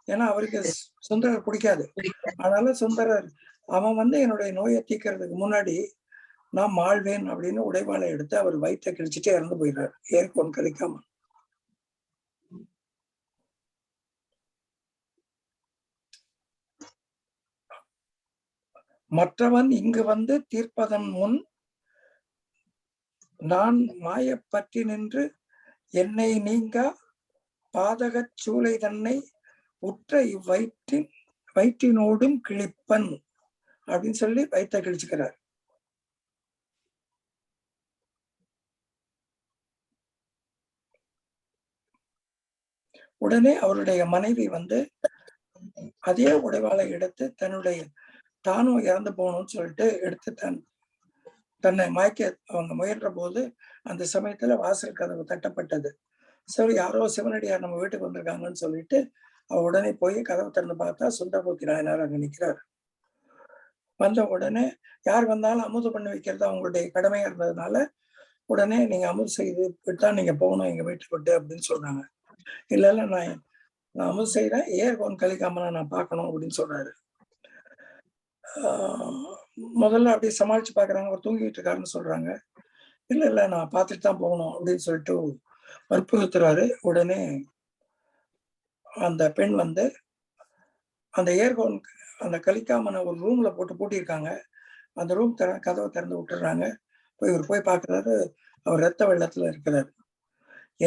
ஏன்னா அவருக்கு சுந்தரர் பிடிக்காது. ஆனாலும் சுந்தரர் அவன் வந்து என்னுடைய நோயை தீர்க்கறதுக்கு முன்னாடி நான் மாழ்வேன் அப்படின்னு உடைவாளை எடுத்து அவர் வயிற்றை கிழிச்சிட்டு இறந்து போயிடுறாரு, ஏற்கோன் கலிக்காமன். மற்றவன் இங்கு வந்து தீர்ப்பதன் முன் நான் மாயப்பற்றி நின்று என்னை நீங்கா பாதகச் சூளை தன்னை உற்ற வயிற்றினோடும் கிழிப்பன் அப்படின்னு சொல்லி வயிற்றை கிழிச்சுக்கிறார். உடனே அவருடைய மனைவி வந்து அதே உடைவாளை எடுத்து தானும் இறந்து போகணும்னு சொல்லிட்டு எடுத்து தன்னை மாய்க்க அவங்க முயன்ற போது அந்த சமயத்துல வாசல் கதவு தட்டப்பட்டது. சரி, யாரோ சிவனடியார் நம்ம வீட்டுக்கு வந்திருக்காங்கன்னு சொல்லிட்டு அவ உடனே போய் கதவை திறந்து பார்த்தா சுந்தரமூர்த்தி நாயனார் அங்க நிற்கிறார். வந்த உடனே யார் வந்தாலும் அமுது பண்ணி வைக்கிறது அவங்களுடைய கடமையா இருந்ததுனால உடனே நீங்க அமுது செய்து விட்டா நீங்க போகணும் எங்க வீட்டுக்கு விட்டு அப்படின்னு சொல்றாங்க. இல்ல நான் அமுது செய்யறேன், ஏர்கோன் கலிக்காமனை நான் பார்க்கணும் அப்படின்னு சொல்றாரு. முதல்ல அப்படியே சமாளிச்சு பாக்குறாங்க, அவர் தூங்கிட்டு இருக்காருன்னு சொல்றாங்க. இல்ல நான் பார்த்துட்டு தான் போகணும் அப்படின்னு சொல்லிட்டு வற்புறுத்துறாரு. உடனே அந்த பெண் வந்து அந்த ஏர்கோன் அந்த கலிக்காமனை ஒரு ரூம்ல போட்டு பூட்டியிருக்காங்க. அந்த ரூம் கதவை திறந்து விட்டுறாங்க. இவர் போய் பார்க்குறாரு, அவர் ரத்த வெள்ளத்துல இருக்கிறாரு.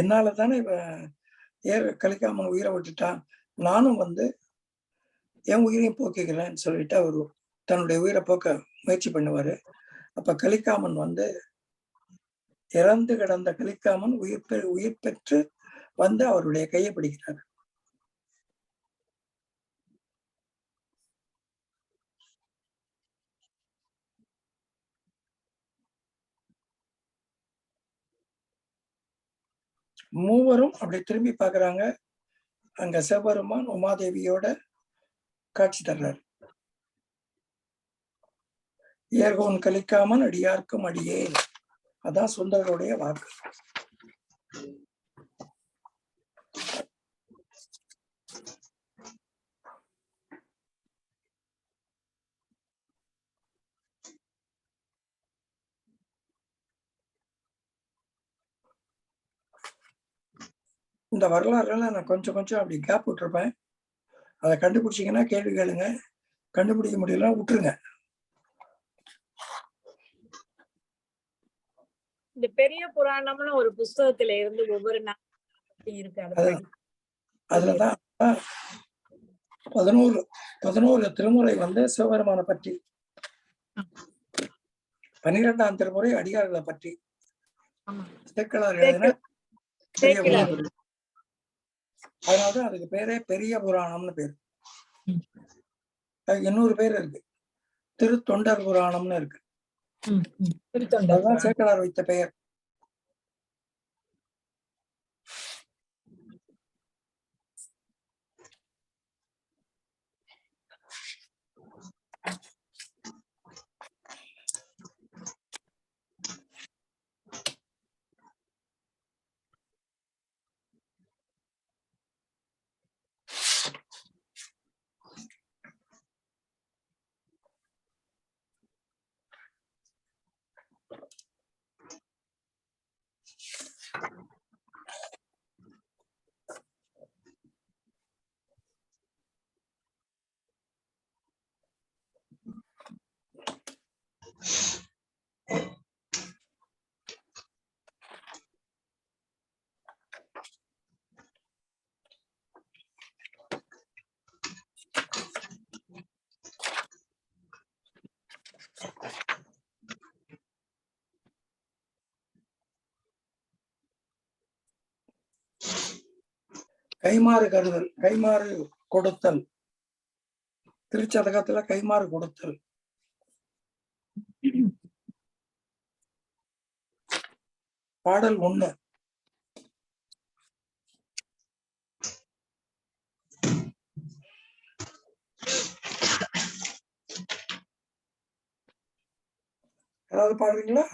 என்னால தானே இவன் கலிக்காமன் உயிரை விட்டுட்டான், நானும் வந்து என் உயிரையும் போக்கிக்கிறேன்னு சொல்லிட்டு அவர் தன்னுடைய உயிரை போக்க முயற்சி பண்ணுவாரு. அப்ப கலிக்காமன் வந்து இறந்து கிடந்த கலிக்காமன் உயிர் பெற்று வந்து அவருடைய கையை பிடிக்கிறார். மூவரும் அப்படி திரும்பி பாக்குறாங்க. அங்க சிவபெருமான் உமாதேவியோட காட்சி தர்றார். ஏர்கோன் கலிக்காமன் அடியார்க்கும் அடியே, அதான் சுந்தரருடைய வாக்கு. இந்த வரலாறுலாம் நான் கொஞ்சம் அப்படி கேப் விட்டுருப்பேன். அதை கண்டுபிடிச்சிங்கன்னா கேள்வி கேளுங்க, கண்டுபிடிக்க முடியல விட்டுருங்க. இந்த பெரிய புராணம்னு ஒரு புஸ்தகத்துல இருந்து ஒவ்வொரு இருக்கு. அதுலதான் 11 திருமுறை வந்து சிவபெருமான பற்றி, 12ஆம் திருமுறை அடியார்களை பற்றி சேக்கிழார் எழுதின பெரிய புராணம். அதனாலதான் அதுக்கு பேரே பெரிய புராணம்னு பேரு. இன்னொரு பேர் இருக்கு, திருத்தொண்டர் புராணம்னு இருக்கு. அதுதான் சேக்கிழார் வைத்த பெயர். கைமாறு கருதல், கைமாறு கொடுத்தல். திருச்சதகத்துல கைமாறு கொடுத்தல். பாடல் 1. ஏதாவது பாடுறீங்களா?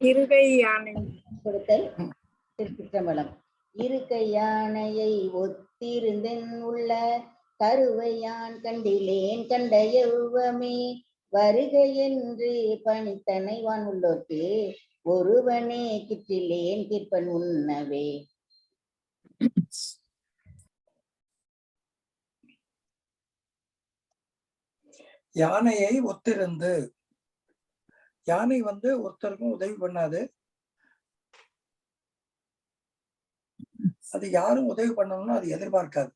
இருகை யானை கொடுத்தல் திருச்சிற்றம்பலம். இருக்கை யானையை ஒத்திருந்தென் உள்ள கருவையான் கண்டிலேன் கண்ட எவ்வமே வருக என்று பணித்தனை வான் உள்ளோர்க்கு ஒருவனே கிற்றிலேன் கிற்பன் உண்ணவே. யானையை ஒத்திருந்து. யானை ஒருத்தருக்கும் உதவி பண்ணாது. அது யாரும் உதவி பண்ணணும்னு அது எதிர்பார்க்காது.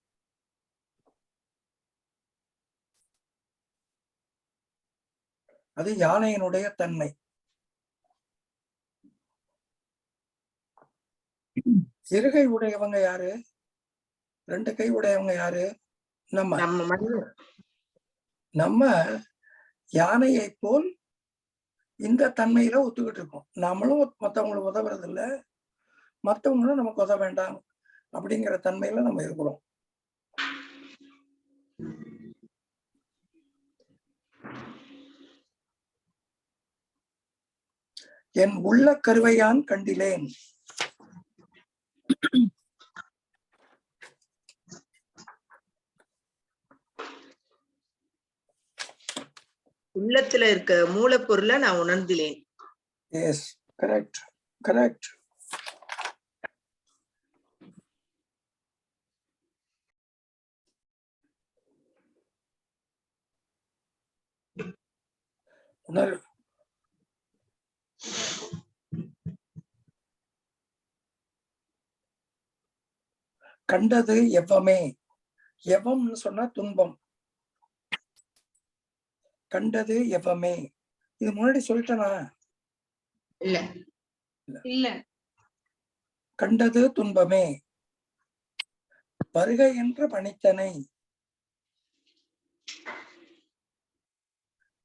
அது யானையினுடைய தன்மை. இருகை உடையவங்க யாரு? 2 கை உடையவங்க யாரு? நம்ம யானையை போல் இந்த தன்மையில ஒத்துக்கிட்டு இருக்கோம். நம்மளும் மத்தவங்களுக்கு உதவுறது இல்ல, மத்தவங்களும் நமக்கு உதவ வேண்டாம் அப்படிங்கிற தன்மையில நம்ம இருக்கிறோம். என் உள்ள கருவையான் கண்டிலேன். உள்ளத்துல இருக்க மூலப்பொருளை நான் உணர்ந்திலேன். S, correct correct. உணர். கண்டது எவ்வமே. எவம்னு சொன்னா துன்பம். கண்டது எவ்வமே. இது முன்னாடி சொல்லிட்டேனா? இல்ல இல்ல. கண்டது துன்பமே. வருக என்று பணித்தனை.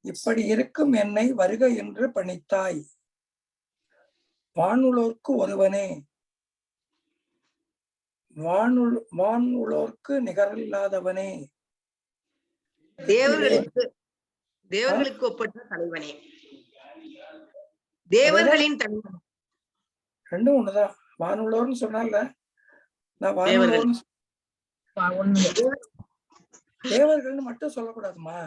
இப்படி இருக்கும் என்னை வருக என்று பணித்தாய். வானுளோர்க்கு ஒருவனே. வானுளோர்க்கு நிகரில்லாதவனே. தேவர்களுக்கு ஒப்பற்ற தலைவனே. தேவர்களின் தலைவன். ரெண்டும் ஒண்ணுதான். வானுள்ளோர்னு சொன்னால நான் வானுள்ளோர்னு தேவர்கள்னு மட்டும் சொல்லக்கூடாதுமா.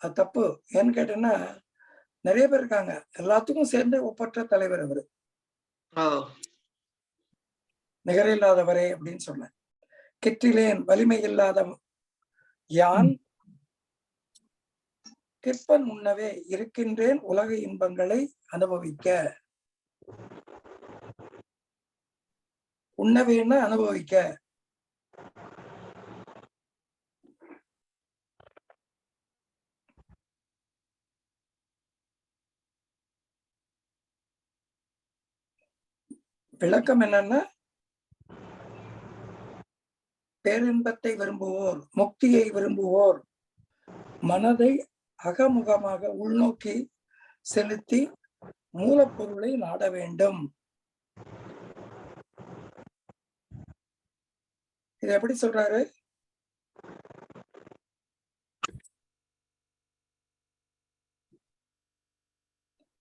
அது தப்பு. ஏன்னு கேட்டேன்னா நிறைய பேர் இருக்காங்க, எல்லாத்துக்கும் சேர்ந்து ஒப்பற்ற தலைவர் அவரு. நிகரில்லாதவரே அப்படின்னு சொன்னேன். கிற்றிலேன் வலிமை இல்லாத யான் கிற்பன் உண்ணவே இருக்கின்றேன் உலக இன்பங்களை அனுபவிக்க. உண்ணவேன்னா அனுபவிக்க. விளக்கம் என்னன்னா, பேரின்பத்தை விரும்புவோர், முக்தியை விரும்புவோர் மனதை அகமுகமாக உள்நோக்கி செலுத்தி மூலப்பொருளை நாட வேண்டும். இது எப்படி சொல்றாரு?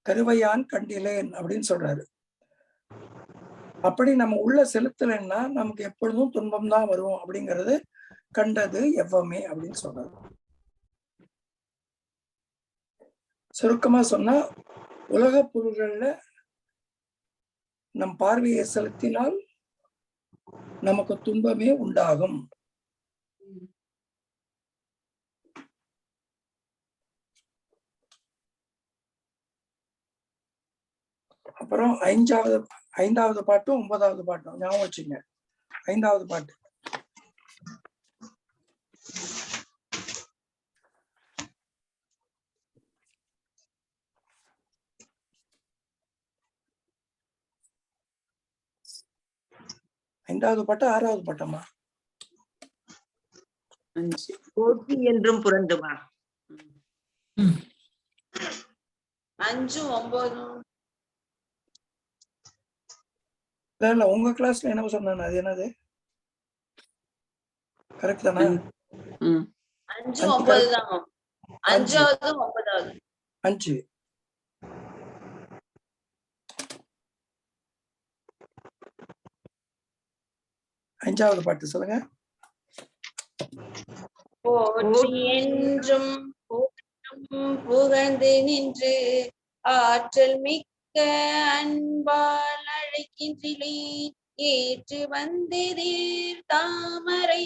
கருவையான் கண்டிலேன் அப்படின்னு சொல்றாரு. அப்படி நம்ம உள்ள செலுத்தலைன்னா நமக்கு எப்பொழுதும் துன்பம் தான் வரும் அப்படிங்கிறது கண்டது எவ்வமே அப்படின்னு சொல்றாரு. சுருக்கமா சொன்னா, உலக பொருள்கள்ல நம் பார்வையை செலுத்தினால் நமக்கு துன்பமே உண்டாகும். அப்புறம் 5வது பாட்டும் 9வது பாட்டும் ஞாபகம் வச்சுங்க. 5வது பாட்டு. 5வது பாட்டு 6வது பாட்டமா? 5. போற்றி என்றும் புரண்டுமா? 5, 9. இல்ல உங்க கிளாஸ்ல என்ன சொன்னானு அது என்னது? கரெக்ட் தானா? 5, 9 தான். 5வது 9வது. 5. அஞ்சாவது பாட்டு சொல்லுங்க. போற்றி என்றும் புகழ்ந்து நின்று ஆற்றல் மிக்க அன்பால் அழைக்கின்றிலே ஏற்று வந்தெதிர் தாமரை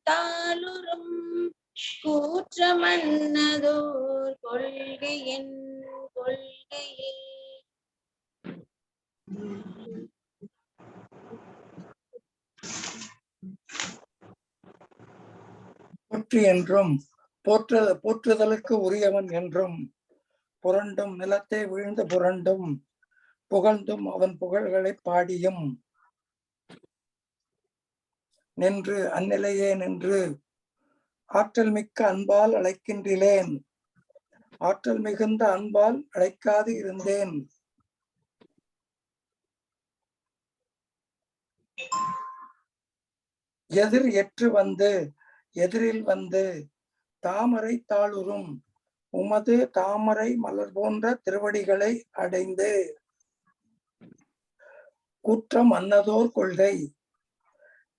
தாளுறும் கூற்ற மன்னதோர் கொள்கை என் கொள்கையில். போற்றி என்றும் போற்றுதலுக்கு உரியவன் என்றும் புரண்டும் நிலத்தை வீழ்ந்து புரண்டும் புகழ்ந்தும் அவன் புகழ்களை பாடியும் நின்று அந்நிலையே நின்று ஆற்றல் மிக்க அன்பால் அழைக்கின்றேன் ஆற்றல் மிகுந்த அன்பால் அழைக்காது இருந்தேன். எதிர் எற்று வந்து எதிரில் வந்து தாமரை தாளுறும் உமது தாமரை மலர் போன்ற திருவடிகளை அடைந்து குற்றம் அன்னதோர் கொள்கை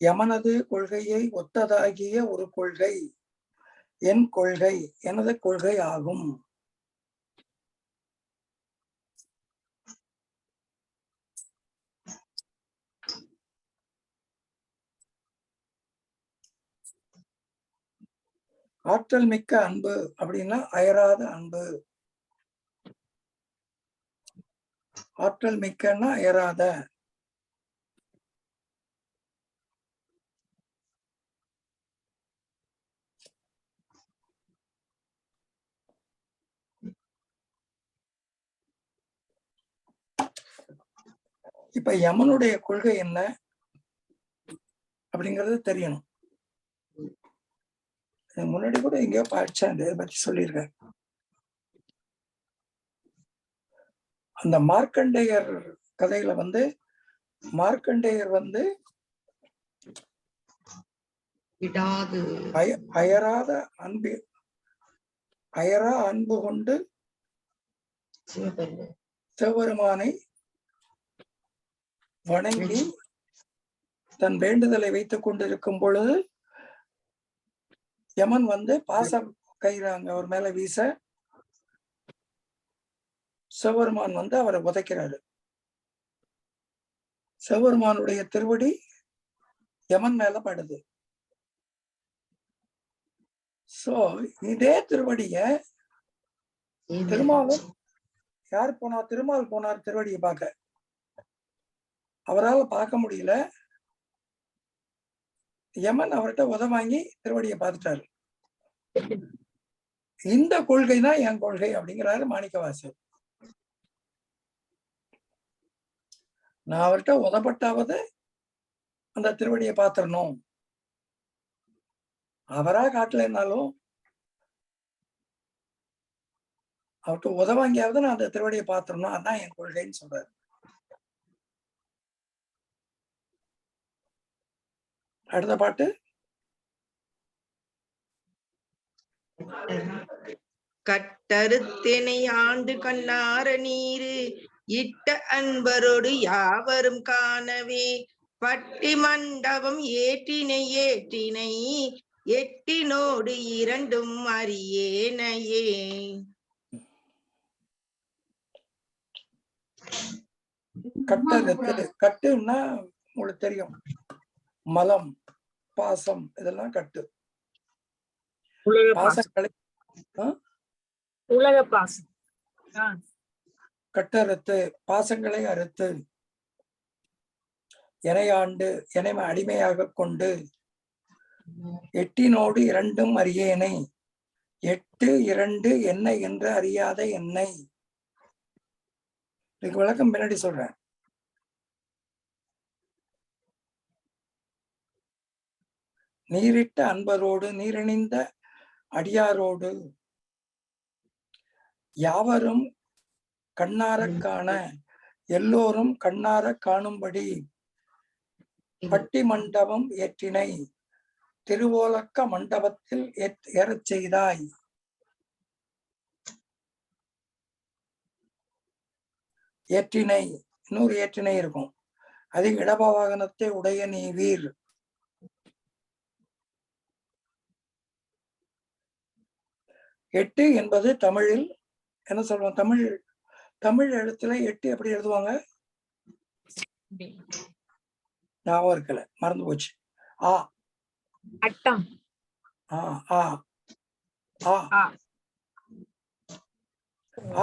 யமனது கொள்கையை ஒத்ததாகிய ஒரு கொள்கை என் கொள்கை எனது கொள்கை ஆகும். ஆற்றல் மிக்க அன்பு அப்படின்னா அயராத அன்பு. ஆற்றல் மிக்கன்னா அயராத. இப்ப யமனுடைய கொள்கை என்ன அப்படிங்கறது தெரியணும். முன்னாடி கூட எங்கேயோ படிச்சேன், இதை பத்தி சொல்லியிருக்கேன். அந்த மார்க்கண்டேயர் கதையில வந்து மார்க்கண்டேயர் வந்து அயராத அன்பு அயரா அன்பு கொண்டு சிவபெருமானை வணங்கி தன் வேண்டுதலை வைத்துக் கொண்டிருக்கும் பொழுது யமன் வந்து பாசம் கயிறாங்க அவர் மேல வீச சிவபெருமான் வந்து அவரை உதைக்கிறாரு. சிவபெருமானுடைய திருவடி யமன் மேல படுது. சோ இதே திருவடிய திருமாலும் யார் போனா திருமால் போனார் திருவடியை பார்க்க. அவரால் பார்க்க முடியல. யமன் அவர்கிட்ட உத வாங்கி திருவடியை பார்த்துட்டாரு. இந்த கொள்கை தான் என் கொள்கை அப்படிங்கிறாரு மாணிக்கவாசர். நான் அவர்கிட்ட உதப்பட்டாவது அந்த திருவடியை பார்த்திடணும். அவரா காட்டலைன்னாலும் அவர்கிட்ட உதவாங்கியாவது நான் அந்த திருவடியை பார்த்திடணும். அதான் என் கொள்கைன்னு சொல்றாரு. அடுத்த பாட்டு கட்டறுத்தெனை ஆண்டு கண்ணார நீரு இட்ட அன்பரோடு யாவரும் காணவே பட்டி மண்டபம் ஏற்றினை எட்டினோடு இரண்டும் அறியேனையே. கட்டறுத்து கட்டுன்னா உங்களுக்கு தெரியும், மலம் பாசம் இதெல்லாம் கட்டு. பாசங்களை உலக பாசம் கட்டறுத்து பாசங்களை அறுத்து எனையாண்டு எனை அடிமையாக கொண்டு எட்டினோடு இரண்டும் அறியேனை 8 2 என்ன என்று அறியாத என்னை. இதுக்கு விளக்கம் பின்னாடி சொல்றேன். நீரிட்ட அன்பரோடு நீரணிந்த அடியாரோடு யாவரும் கண்ணாரக் காண எல்லோரும் கண்ணாரக் காணும்படி பட்டி மண்டபம் ஏற்றினை திருவோலக்க மண்டபத்தில் ஏறச் செய்தாய். ஏற்றினை, இன்னொரு ஏற்றினை இருக்கும். அதில் இடப வாகனத்தை உடைய நீ வீர். எட்டு என்பது தமிழில் என்ன சொல்லுவோம்? தமிழ் எழுத்துல எட்டு எப்படி எழுதுவாங்க? ஞாபகம் இருக்கல, மறந்து போச்சு. ஆ அட்டம்.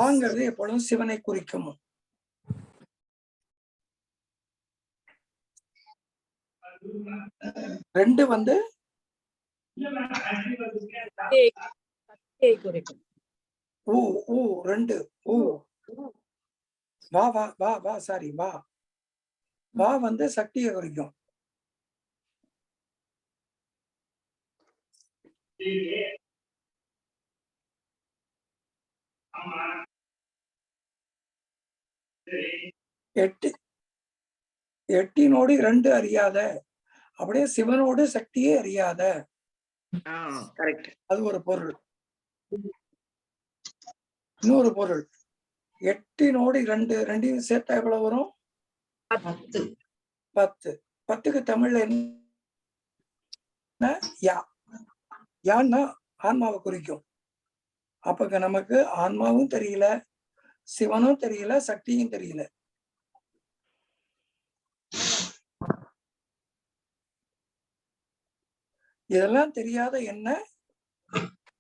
ஆங்கிறது எப்பொழுதும் சிவனை குறிக்கும். ரெண்டு வந்து ஊ ஊ ரெண்டு ஊ வா வா வா வா சாரி வா வா வந்து சக்தியை குறிக்கும். எட்டினோடு இரண்டு அறியாத, அப்படியே சிவனோடு சக்தியே அறியாத, அது ஒரு பொருள். இன்னொரு பொருள், எட்டினோடு இரண்டு, ரெண்டையும் சேர்த்தா எவ்வளவு வரும்? 10. 10க்கு தமிழ்ல என்ன? யா. யான்னா ஆன்மாவை குறிக்கும். அப்ப நமக்கு ஆன்மாவும் தெரியல, சிவனும் தெரியல, சக்தியும் தெரியல. இதெல்லாம் தெரியாத என்ன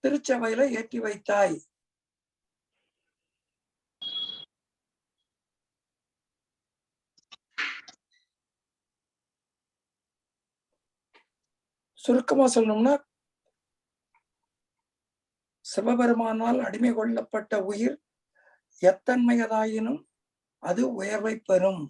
திருச்சபையில ஏற்றி வைத்தாய். சுருக்கமா சொல்லணும்னா, சிவபெருமானால் அடிமை கொள்ளப்பட்ட உயிர் எத்தன்மையதாயினும் அது உயர்வை பெறும்.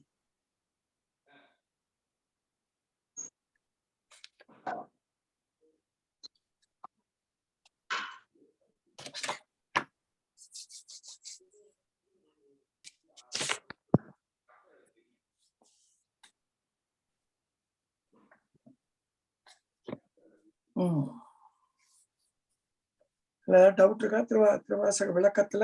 டவுட் இருக்கா? திருவாசக விளக்கத்துல